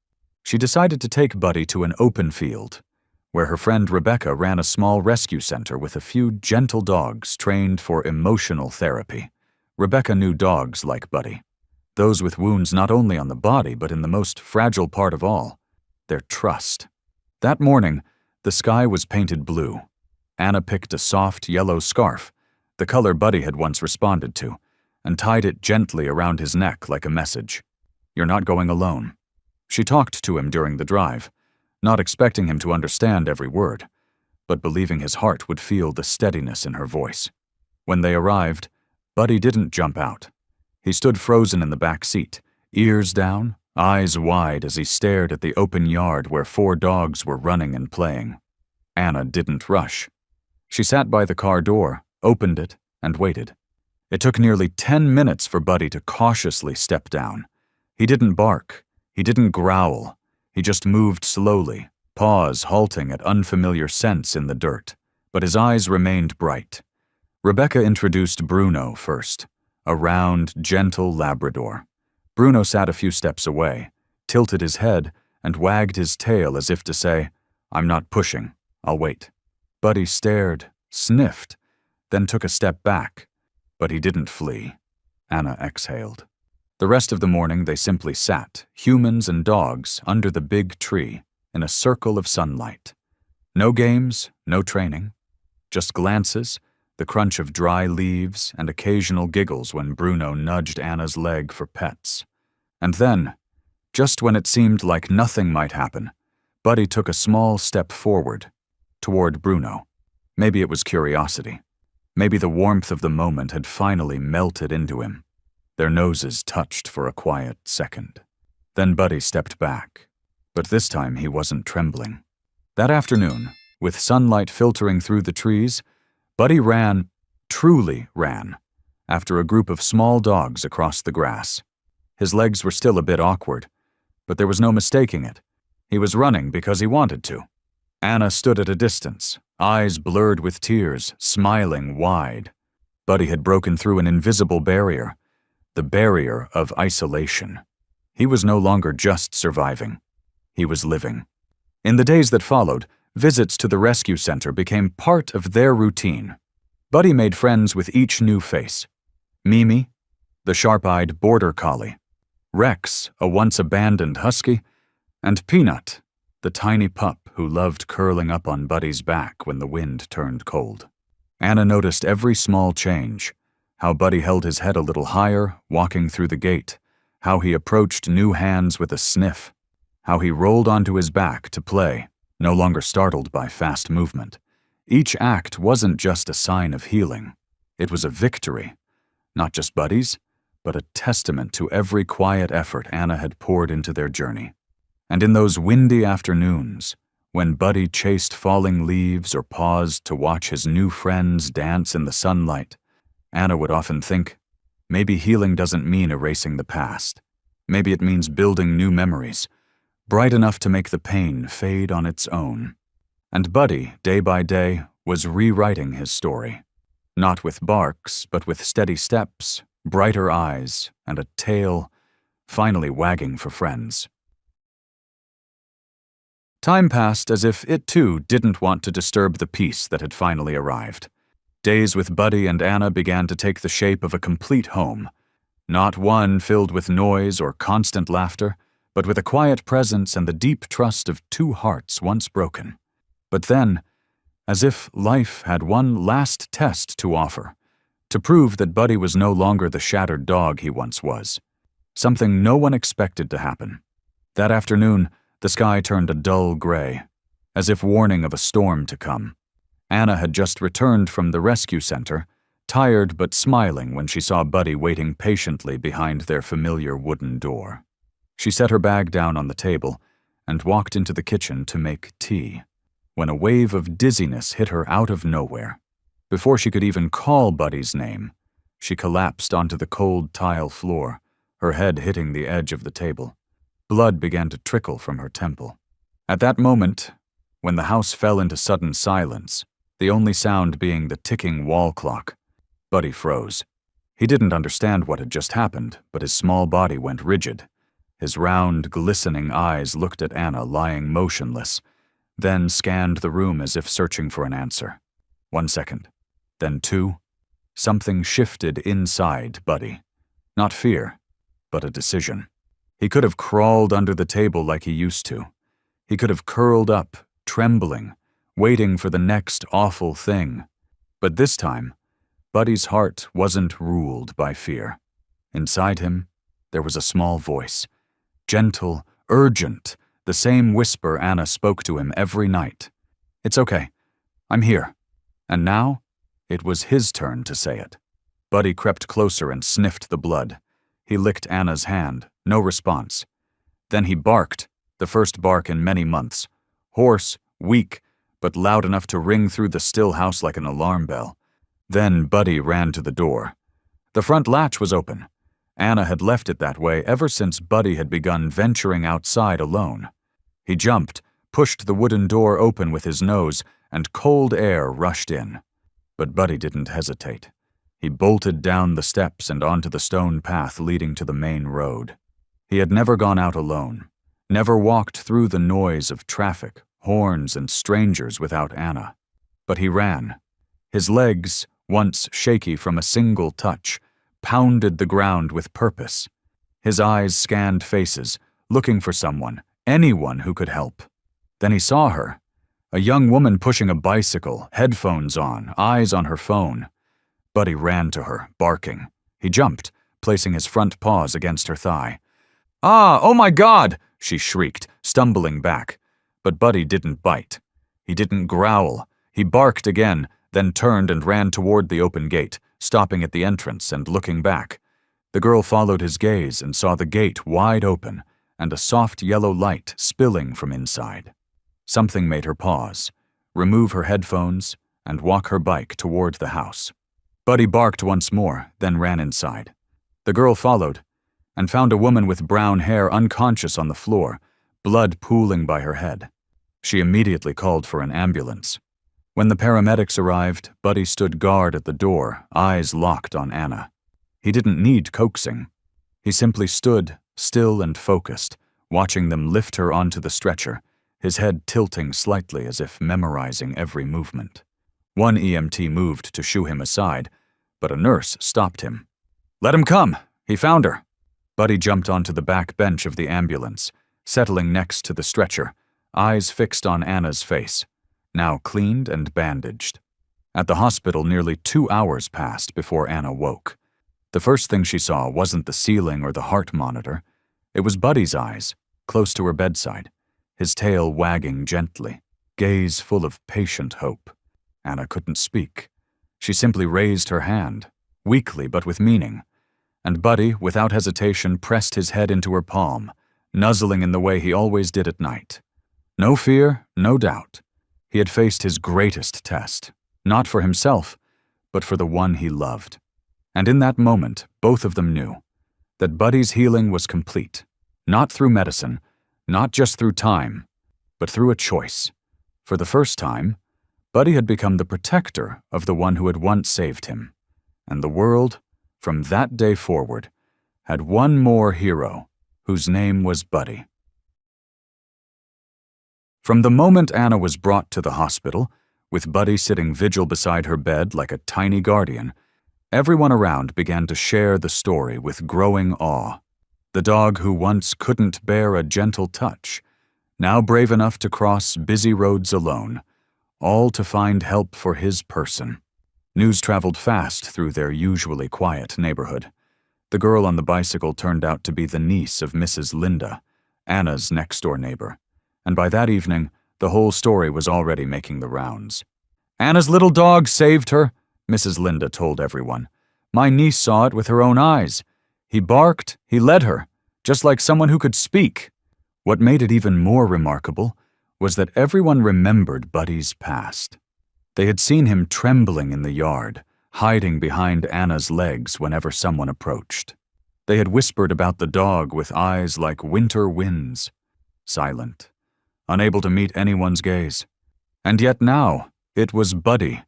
She decided to take Buddy to an open field, where her friend Rebecca ran a small rescue center with a few gentle dogs trained for emotional therapy. Rebecca knew dogs like Buddy, those with wounds not only on the body but in the most fragile part of all, their trust. That morning, the sky was painted blue. Anna picked a soft yellow scarf, the color Buddy had once responded to, and tied it gently around his neck like a message. "You're not going alone." She talked to him during the drive, not expecting him to understand every word, but believing his heart would feel the steadiness in her voice. When they arrived, Buddy didn't jump out. He stood frozen in the back seat, ears down, eyes wide as he stared at the open yard where 4 dogs were running and playing. Anna didn't rush. She sat by the car door, opened it, and waited. It took nearly 10 minutes for Buddy to cautiously step down. He didn't bark. He didn't growl. He just moved slowly, paws halting at unfamiliar scents in the dirt, but his eyes remained bright. Rebecca introduced Bruno first, a round, gentle Labrador. Bruno sat a few steps away, tilted his head, and wagged his tail as if to say, "I'm not pushing, I'll wait." Buddy stared, sniffed, then took a step back, but he didn't flee. Anna exhaled. The rest of the morning they simply sat, humans and dogs, under the big tree, in a circle of sunlight. No games, no training, just glances, the crunch of dry leaves, and occasional giggles when Bruno nudged Anna's leg for pets. And then, just when it seemed like nothing might happen, Buddy took a small step forward, toward Bruno. Maybe it was curiosity. Maybe the warmth of the moment had finally melted into him. Their noses touched for a quiet second. Then Buddy stepped back. But this time he wasn't trembling. That afternoon, with sunlight filtering through the trees, Buddy ran, truly ran, after a group of small dogs across the grass. His legs were still a bit awkward, but there was no mistaking it. He was running because he wanted to. Anna stood at a distance, eyes blurred with tears, smiling wide. Buddy had broken through an invisible barrier, the barrier of isolation. He was no longer just surviving. He was living. In the days that followed, visits to the rescue center became part of their routine. Buddy made friends with each new face. Mimi, the sharp-eyed border collie, Rex, a once-abandoned husky, and Peanut, the tiny pup who loved curling up on Buddy's back when the wind turned cold. Anna noticed every small change, how Buddy held his head a little higher, walking through the gate, how he approached new hands with a sniff, how he rolled onto his back to play, no longer startled by fast movement. Each act wasn't just a sign of healing. It was a victory, not just Buddy's, but a testament to every quiet effort Anna had poured into their journey. And in those windy afternoons, when Buddy chased falling leaves or paused to watch his new friends dance in the sunlight, Anna would often think, maybe healing doesn't mean erasing the past. Maybe it means building new memories, bright enough to make the pain fade on its own. And Buddy, day by day, was rewriting his story. Not with barks, but with steady steps, brighter eyes, and a tail finally wagging for friends. Time passed as if it too didn't want to disturb the peace that had finally arrived. Days with Buddy and Anna began to take the shape of a complete home. Not one filled with noise or constant laughter, but with a quiet presence and the deep trust of two hearts once broken. But then, as if life had one last test to offer, to prove that Buddy was no longer the shattered dog he once was, something no one expected to happen. That afternoon, the sky turned a dull gray, as if warning of a storm to come. Anna had just returned from the rescue center, tired but smiling when she saw Buddy waiting patiently behind their familiar wooden door. She set her bag down on the table and walked into the kitchen to make tea, when a wave of dizziness hit her out of nowhere. Before she could even call Buddy's name, she collapsed onto the cold tile floor, her head hitting the edge of the table. Blood began to trickle from her temple. At that moment, when the house fell into sudden silence, the only sound being the ticking wall clock, Buddy froze. He didn't understand what had just happened, but his small body went rigid. His round, glistening eyes looked at Anna lying motionless, then scanned the room as if searching for an answer. 1 second, then 2. Something shifted inside Buddy. Not fear, but a decision. He could have crawled under the table like he used to. He could have curled up, trembling, waiting for the next awful thing. But this time, Buddy's heart wasn't ruled by fear. Inside him, there was a small voice, gentle, urgent, the same whisper Anna spoke to him every night. "It's okay. I'm here." And now, it was his turn to say it. Buddy crept closer and sniffed the blood. He licked Anna's hand, no response. Then he barked, the first bark in many months. Hoarse, weak, but loud enough to ring through the still house like an alarm bell. Then Buddy ran to the door. The front latch was open. Anna had left it that way ever since Buddy had begun venturing outside alone. He jumped, pushed the wooden door open with his nose, and cold air rushed in. But Buddy didn't hesitate. He bolted down the steps and onto the stone path leading to the main road. He had never gone out alone, never walked through the noise of traffic, horns, and strangers without Anna. But he ran. His legs, once shaky from a single touch, pounded the ground with purpose. His eyes scanned faces, looking for someone, anyone who could help. Then he saw her, A young woman pushing a bicycle, headphones on, eyes on her phone. Buddy ran to her, barking. He jumped, placing his front paws against her thigh. "Ah, oh my God!" she shrieked, stumbling back. But Buddy didn't bite. He didn't growl. He barked again, then turned and ran toward the open gate, stopping at the entrance and looking back. The girl followed his gaze and saw the gate wide open and a soft yellow light spilling from inside. Something made her pause, remove her headphones, and walk her bike toward the house. Buddy barked once more, then ran inside. The girl followed and found a woman with brown hair unconscious on the floor, blood pooling by her head. She immediately called for an ambulance. When the paramedics arrived, Buddy stood guard at the door, eyes locked on Anna. He didn't need coaxing. He simply stood, still and focused, watching them lift her onto the stretcher, his head tilting slightly as if memorizing every movement. One EMT moved to shoo him aside, but a nurse stopped him. "Let him come! He found her!" Buddy jumped onto the back bench of the ambulance, settling next to the stretcher, eyes fixed on Anna's face, now cleaned and bandaged. At the hospital, nearly 2 hours passed before Anna woke. The first thing she saw wasn't the ceiling or the heart monitor. It was Buddy's eyes, close to her bedside, his tail wagging gently, gaze full of patient hope. Anna couldn't speak. She simply raised her hand, weakly but with meaning, and Buddy, without hesitation, pressed his head into her palm, nuzzling in the way he always did at night. No fear, no doubt. He had faced his greatest test, not for himself, but for the one he loved. And in that moment, both of them knew that Buddy's healing was complete, not through medicine, not just through time, but through a choice. For the first time, Buddy had become the protector of the one who had once saved him. And the world, from that day forward, had one more hero whose name was Buddy. From the moment Anna was brought to the hospital, with Buddy sitting vigil beside her bed like a tiny guardian, everyone around began to share the story with growing awe. The dog who once couldn't bear a gentle touch, now brave enough to cross busy roads alone, all to find help for his person. News traveled fast through their usually quiet neighborhood. The girl on the bicycle turned out to be the niece of Mrs. Linda, Anna's next-door neighbor, and by that evening, the whole story was already making the rounds. "Anna's little dog saved her," Mrs. Linda told everyone. "My niece saw it with her own eyes. He barked, he led her, just like someone who could speak." What made it even more remarkable was that everyone remembered Buddy's past. They had seen him trembling in the yard, hiding behind Anna's legs whenever someone approached. They had whispered about the dog with eyes like winter winds, silent, unable to meet anyone's gaze. And yet now, it was Buddy,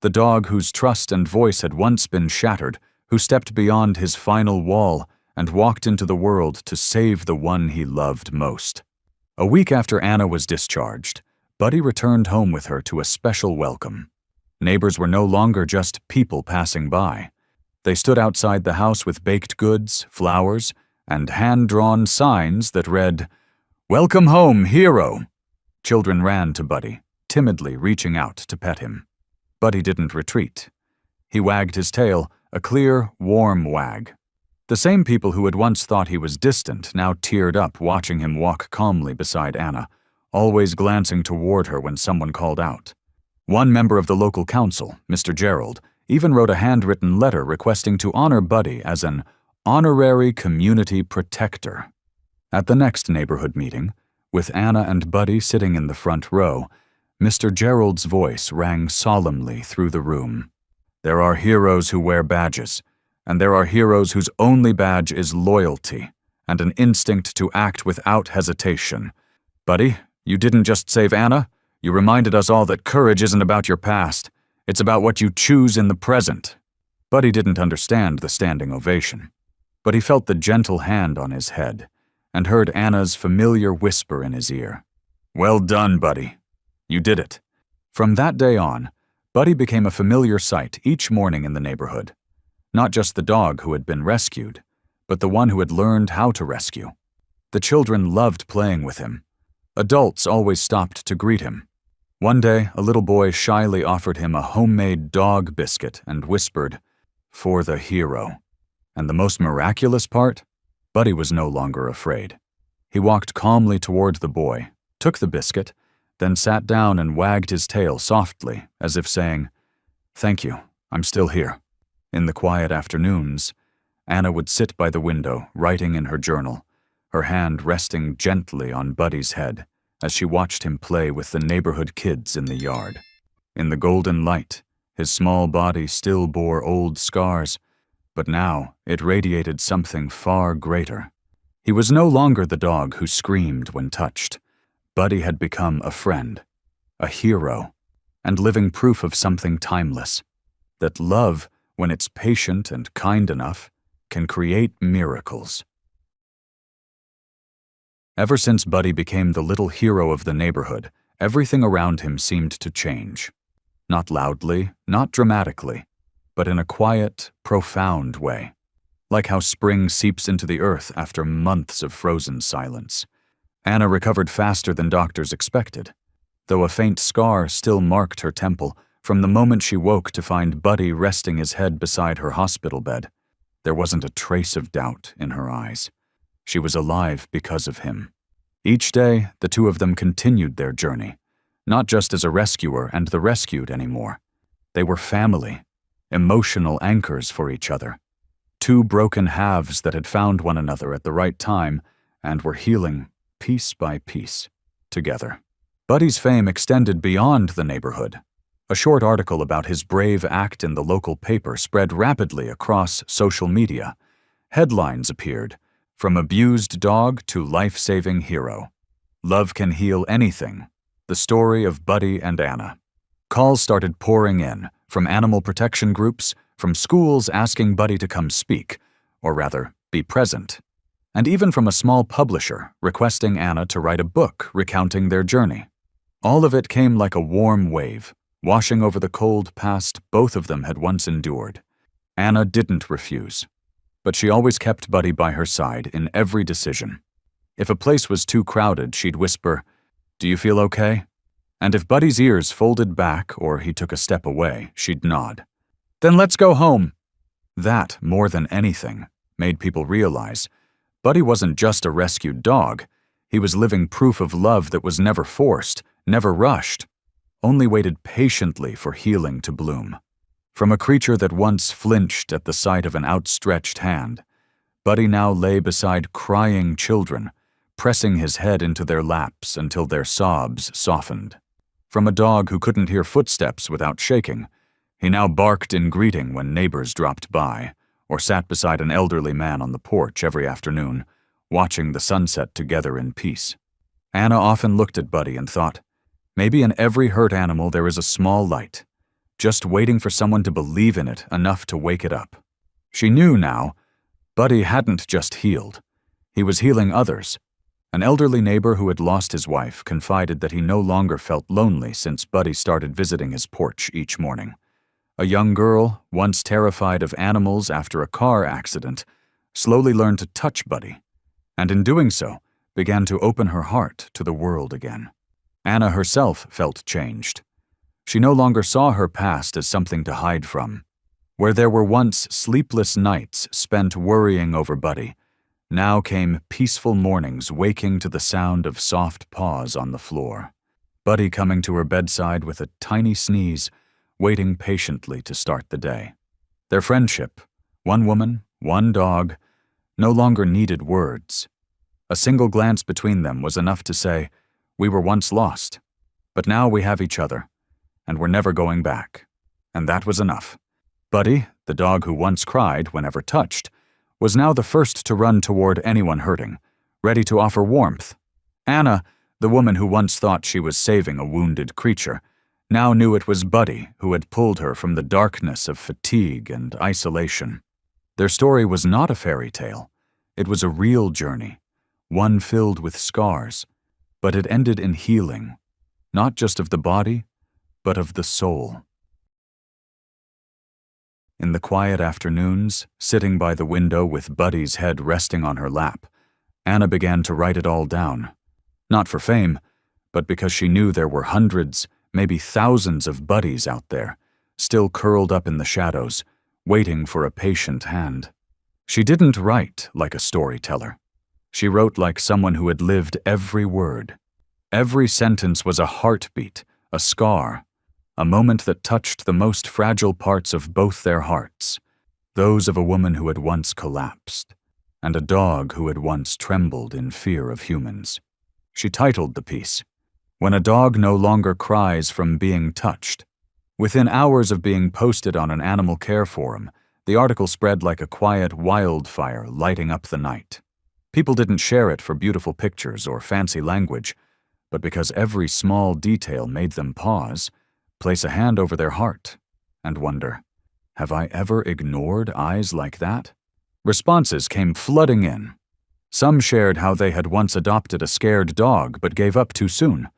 the dog whose trust and voice had once been shattered, who stepped beyond his final wall and walked into the world to save the one he loved most. A week after Anna was discharged, Buddy returned home with her to a special welcome. Neighbors were no longer just people passing by. They stood outside the house with baked goods, flowers, and hand-drawn signs that read, "Welcome home, hero." Children ran to Buddy, timidly reaching out to pet him. Buddy didn't retreat. He wagged his tail, a clear, warm wag. The same people who had once thought he was distant now teared up watching him walk calmly beside Anna, always glancing toward her when someone called out. One member of the local council, Mr. Gerald, even wrote a handwritten letter requesting to honor Buddy as an honorary community protector. At the next neighborhood meeting, with Anna and Buddy sitting in the front row, Mr. Gerald's voice rang solemnly through the room. "There are heroes who wear badges, and there are heroes whose only badge is loyalty and an instinct to act without hesitation. Buddy, you didn't just save Anna, you reminded us all that courage isn't about your past, it's about what you choose in the present." Buddy didn't understand the standing ovation, but he felt the gentle hand on his head and heard Anna's familiar whisper in his ear. "Well done, Buddy. You did it." From that day on, Buddy became a familiar sight each morning in the neighborhood. Not just the dog who had been rescued, but the one who had learned how to rescue. The children loved playing with him. Adults always stopped to greet him. One day, a little boy shyly offered him a homemade dog biscuit and whispered, "For the hero." And the most miraculous part? Buddy was no longer afraid. He walked calmly toward the boy, took the biscuit, then sat down and wagged his tail softly, as if saying, "Thank you, I'm still here." In the quiet afternoons, Anna would sit by the window, writing in her journal, her hand resting gently on Buddy's head as she watched him play with the neighborhood kids in the yard. In the golden light, his small body still bore old scars, but now it radiated something far greater. He was no longer the dog who screamed when touched. Buddy had become a friend, a hero, and living proof of something timeless, that love, when it's patient and kind enough, can create miracles. Ever since Buddy became the little hero of the neighborhood, everything around him seemed to change. Not loudly, not dramatically, but in a quiet, profound way, like how spring seeps into the earth after months of frozen silence. Anna recovered faster than doctors expected, though a faint scar still marked her temple from the moment she woke to find Buddy resting his head beside her hospital bed. There wasn't a trace of doubt in her eyes. She was alive because of him. Each day, the two of them continued their journey, not just as a rescuer and the rescued anymore. They were family, emotional anchors for each other. Two broken halves that had found one another at the right time and were healing piece by piece, together. Buddy's fame extended beyond the neighborhood. A short article about his brave act in the local paper spread rapidly across social media. Headlines appeared, "From abused dog to life-saving hero. Love can heal anything. The story of Buddy and Anna." Calls started pouring in, from animal protection groups, from schools asking Buddy to come speak, or rather, be present, and even from a small publisher requesting Anna to write a book recounting their journey. All of it came like a warm wave, washing over the cold past both of them had once endured. Anna didn't refuse, but she always kept Buddy by her side in every decision. If a place was too crowded, she'd whisper, "Do you feel okay?" And if Buddy's ears folded back or he took a step away, she'd nod. "Then let's go home." That, more than anything, made people realize Buddy wasn't just a rescued dog. He was living proof of love that was never forced, never rushed, only waited patiently for healing to bloom. From a creature that once flinched at the sight of an outstretched hand, Buddy now lay beside crying children, pressing his head into their laps until their sobs softened. From a dog who couldn't hear footsteps without shaking, he now barked in greeting when neighbors dropped by, or sat beside an elderly man on the porch every afternoon, watching the sunset together in peace. Anna often looked at Buddy and thought, maybe in every hurt animal there is a small light, just waiting for someone to believe in it enough to wake it up. She knew now, Buddy hadn't just healed. He was healing others. An elderly neighbor who had lost his wife confided that he no longer felt lonely since Buddy started visiting his porch each morning. A young girl, once terrified of animals after a car accident, slowly learned to touch Buddy, and in doing so, began to open her heart to the world again. Anna herself felt changed. She no longer saw her past as something to hide from. Where there were once sleepless nights spent worrying over Buddy, now came peaceful mornings waking to the sound of soft paws on the floor. Buddy coming to her bedside with a tiny sneeze, waiting patiently to start the day. Their friendship, one woman, one dog, no longer needed words. A single glance between them was enough to say, "We were once lost, but now we have each other, and we're never going back." And that was enough. Buddy, the dog who once cried whenever touched, was now the first to run toward anyone hurting, ready to offer warmth. Anna, the woman who once thought she was saving a wounded creature, now knew it was Buddy who had pulled her from the darkness of fatigue and isolation. Their story was not a fairy tale. It was a real journey, one filled with scars, but it ended in healing, not just of the body, but of the soul. In the quiet afternoons, sitting by the window with Buddy's head resting on her lap, Anna began to write it all down, not for fame, but because she knew there were hundreds, maybe thousands of buddies out there, still curled up in the shadows, waiting for a patient hand. She didn't write like a storyteller. She wrote like someone who had lived every word. Every sentence was a heartbeat, a scar, a moment that touched the most fragile parts of both their hearts, those of a woman who had once collapsed, and a dog who had once trembled in fear of humans. She titled the piece, "When a Dog No Longer Cries from Being Touched." Within hours of being posted on an animal care forum, the article spread like a quiet wildfire lighting up the night. People didn't share it for beautiful pictures or fancy language, but because every small detail made them pause, place a hand over their heart, and wonder, have I ever ignored eyes like that? Responses came flooding in. Some shared how they had once adopted a scared dog but gave up too soon,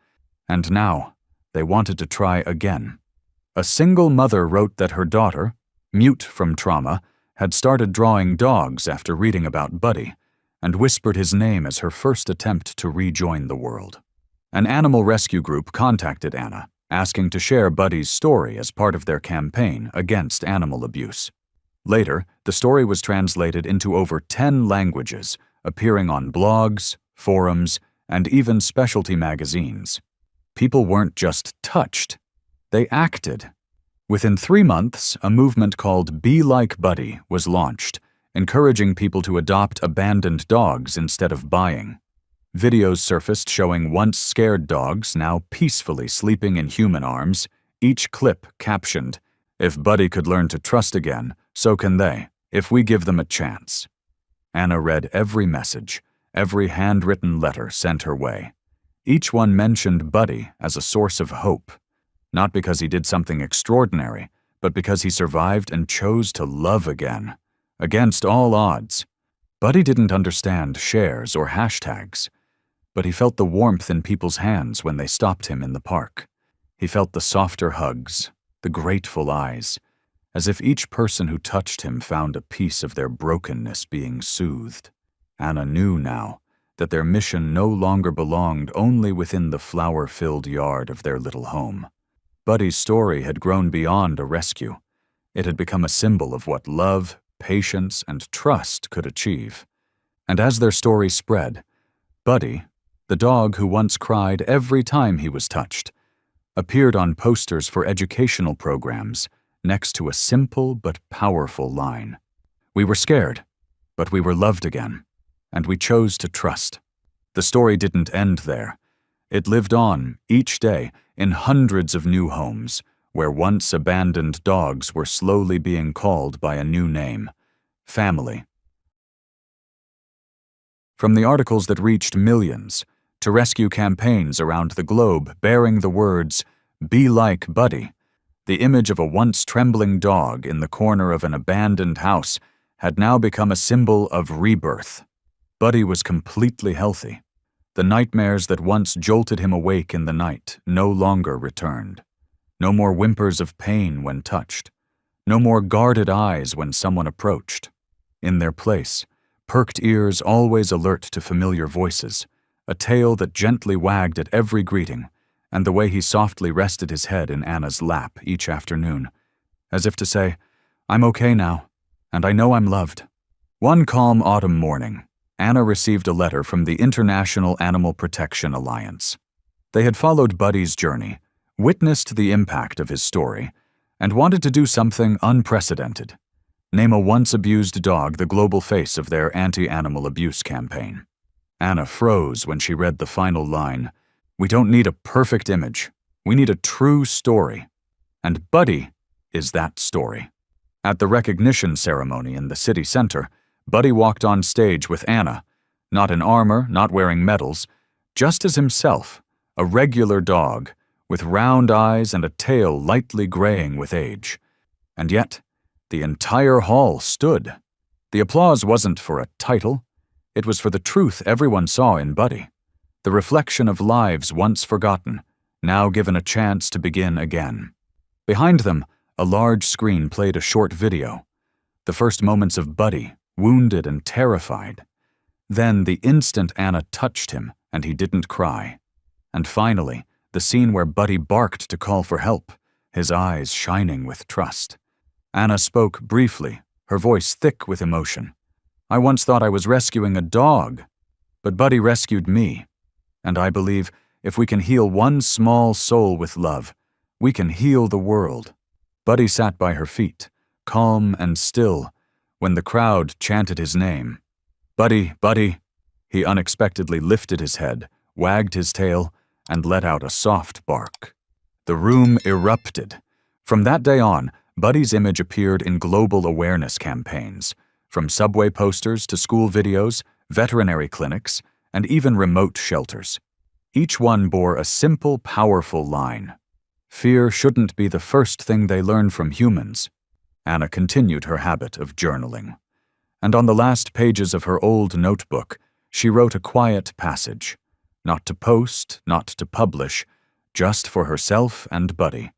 and now they wanted to try again. A single mother wrote that her daughter, mute from trauma, had started drawing dogs after reading about Buddy, and whispered his name as her first attempt to rejoin the world. An animal rescue group contacted Anna, asking to share Buddy's story as part of their campaign against animal abuse. Later, the story was translated into over 10 languages, appearing on blogs, forums, and even specialty magazines. People weren't just touched, they acted. Within 3 months, a movement called Be Like Buddy was launched, encouraging people to adopt abandoned dogs instead of buying. Videos surfaced showing once scared dogs now peacefully sleeping in human arms, each clip captioned, "If Buddy could learn to trust again, so can they, if we give them a chance." Anna read every message, every handwritten letter sent her way. Each one mentioned Buddy as a source of hope, not because he did something extraordinary, but because he survived and chose to love again. Against all odds. Buddy didn't understand shares or hashtags, but he felt the warmth in people's hands when they stopped him in the park. He felt the softer hugs, the grateful eyes, as if each person who touched him found a piece of their brokenness being soothed. Anna knew now that their mission no longer belonged only within the flower-filled yard of their little home. Buddy's story had grown beyond a rescue. It had become a symbol of what love, patience, and trust could achieve. And as their story spread, Buddy, the dog who once cried every time he was touched, appeared on posters for educational programs next to a simple but powerful line. "We were scared, but we were loved again, and we chose to trust." The story didn't end there. It lived on, each day, in hundreds of new homes, where once abandoned dogs were slowly being called by a new name: family. From the articles that reached millions, to rescue campaigns around the globe bearing the words, "Be like Buddy," the image of a once trembling dog in the corner of an abandoned house had now become a symbol of rebirth. Buddy was completely healthy. The nightmares that once jolted him awake in the night no longer returned. No more whimpers of pain when touched. No more guarded eyes when someone approached. In their place, perked ears always alert to familiar voices, a tail that gently wagged at every greeting, and the way he softly rested his head in Anna's lap each afternoon, as if to say, "I'm okay now, and I know I'm loved." One calm autumn morning, Anna received a letter from the International Animal Protection Alliance. They had followed Buddy's journey, witnessed the impact of his story, and wanted to do something unprecedented: name a once-abused dog the global face of their anti-animal abuse campaign. Anna froze when she read the final line, "We don't need a perfect image. We need a true story." And Buddy is that story. At the recognition ceremony in the city center, Buddy walked on stage with Anna, not in armor, not wearing medals, just as himself, a regular dog, with round eyes and a tail lightly graying with age. And yet, the entire hall stood. The applause wasn't for a title. It was for the truth everyone saw in Buddy, the reflection of lives once forgotten, now given a chance to begin again. Behind them, a large screen played a short video, the first moments of Buddy, wounded and terrified. Then the instant Anna touched him and he didn't cry. And finally, the scene where Buddy barked to call for help, his eyes shining with trust. Anna spoke briefly, her voice thick with emotion. "I once thought I was rescuing a dog, but Buddy rescued me. And I believe if we can heal one small soul with love, we can heal the world." Buddy sat by her feet, calm and still, when the crowd chanted his name. "Buddy, Buddy." He unexpectedly lifted his head, wagged his tail, and let out a soft bark. The room erupted. From that day on, Buddy's image appeared in global awareness campaigns, from subway posters to school videos, veterinary clinics, and even remote shelters. Each one bore a simple, powerful line. Fear shouldn't be the first thing they learn from humans. Anna continued her habit of journaling. And on the last pages of her old notebook, she wrote a quiet passage. Not to post, not to publish, just for herself and Buddy.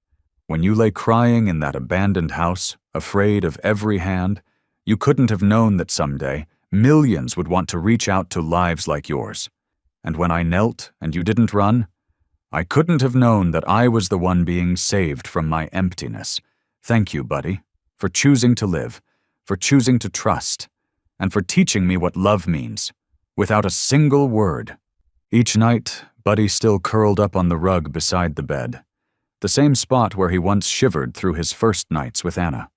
When you lay crying in that abandoned house, afraid of every hand, you couldn't have known that someday millions would want to reach out to lives like yours. And when I knelt and you didn't run, I couldn't have known that I was the one being saved from my emptiness. Thank you, Buddy, for choosing to live, for choosing to trust, and for teaching me what love means, without a single word. Each night, Buddy still curled up on the rug beside the bed, the same spot where he once shivered through his first nights with Anna.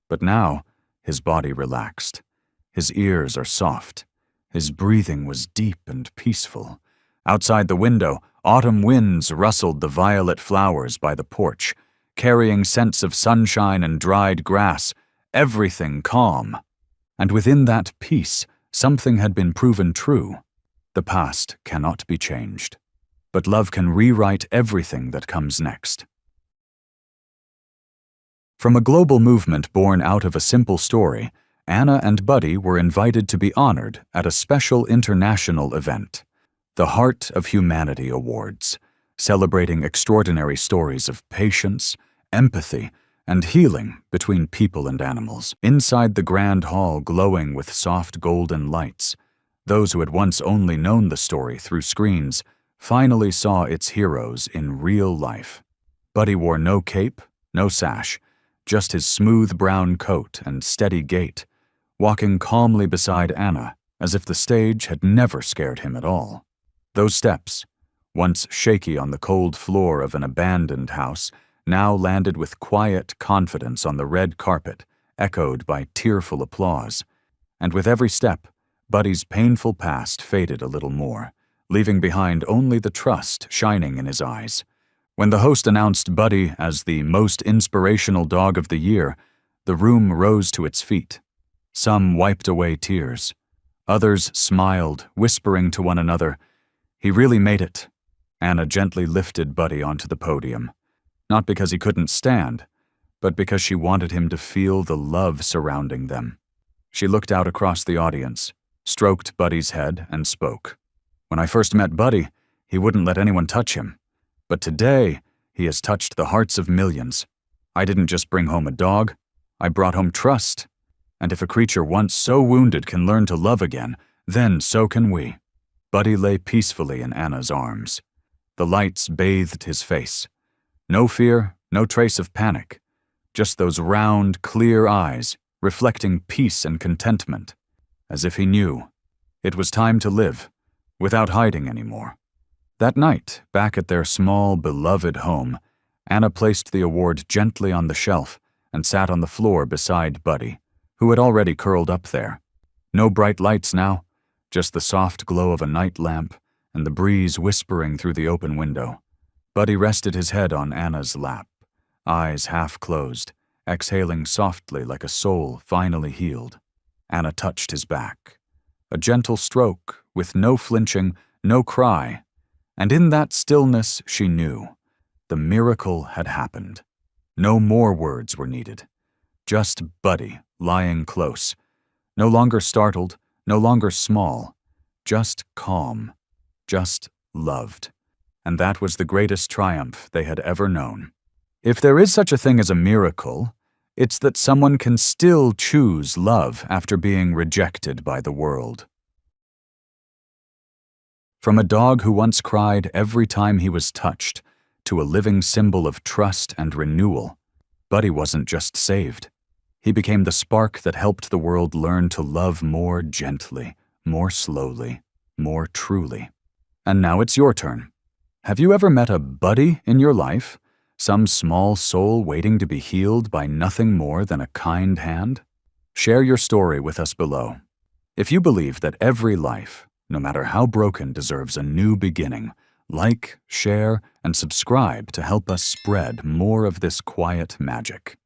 But now, his body relaxed. His ears are soft. His breathing was deep and peaceful. Outside the window, autumn winds rustled the violet flowers by the porch, carrying scents of sunshine and dried grass, everything calm. And within that peace, something had been proven true. The past cannot be changed, but love can rewrite everything that comes next. From a global movement born out of a simple story, Anna and Buddy were invited to be honored at a special international event, the Heart of Humanity Awards, celebrating extraordinary stories of patience, empathy, and healing between people and animals. Inside the grand hall glowing with soft golden lights, those who had once only known the story through screens finally saw its heroes in real life. Buddy wore no cape, no sash, just his smooth brown coat and steady gait, walking calmly beside Anna as if the stage had never scared him at all. Those steps, once shaky on the cold floor of an abandoned house, now landed with quiet confidence on the red carpet, echoed by tearful applause. And with every step, Buddy's painful past faded a little more, leaving behind only the trust shining in his eyes. When the host announced Buddy as the most inspirational dog of the year, the room rose to its feet. Some wiped away tears. Others smiled, whispering to one another, "He really made it." Anna gently lifted Buddy onto the podium, not because he couldn't stand, but because she wanted him to feel the love surrounding them. She looked out across the audience, stroked Buddy's head, and spoke. "When I first met Buddy, he wouldn't let anyone touch him. But today, he has touched the hearts of millions. I didn't just bring home a dog, I brought home trust. And if a creature once so wounded can learn to love again, then so can we." Buddy lay peacefully in Anna's arms. The lights bathed his face. No fear, no trace of panic. Just those round, clear eyes, reflecting peace and contentment. As if he knew. It was time to live, without hiding anymore. That night, back at their small, beloved home, Anna placed the award gently on the shelf and sat on the floor beside Buddy, who had already curled up there. No bright lights now, just the soft glow of a night lamp and the breeze whispering through the open window. Buddy rested his head on Anna's lap, eyes half closed, exhaling softly like a soul finally healed. Anna touched his back. A gentle stroke, with no flinching, no cry, and in that stillness she knew. The miracle had happened. No more words were needed. Just Buddy lying close, no longer startled, no longer small, just calm, just loved. And that was the greatest triumph they had ever known. If there is such a thing as a miracle, it's that someone can still choose love after being rejected by the world. From a dog who once cried every time he was touched, to a living symbol of trust and renewal, Buddy wasn't just saved. He became the spark that helped the world learn to love more gently, more slowly, more truly. And now it's your turn. Have you ever met a buddy in your life? Some small soul waiting to be healed by nothing more than a kind hand? Share your story with us below. If you believe that every life, no matter how broken, deserves a new beginning, like, share, and subscribe to help us spread more of this quiet magic.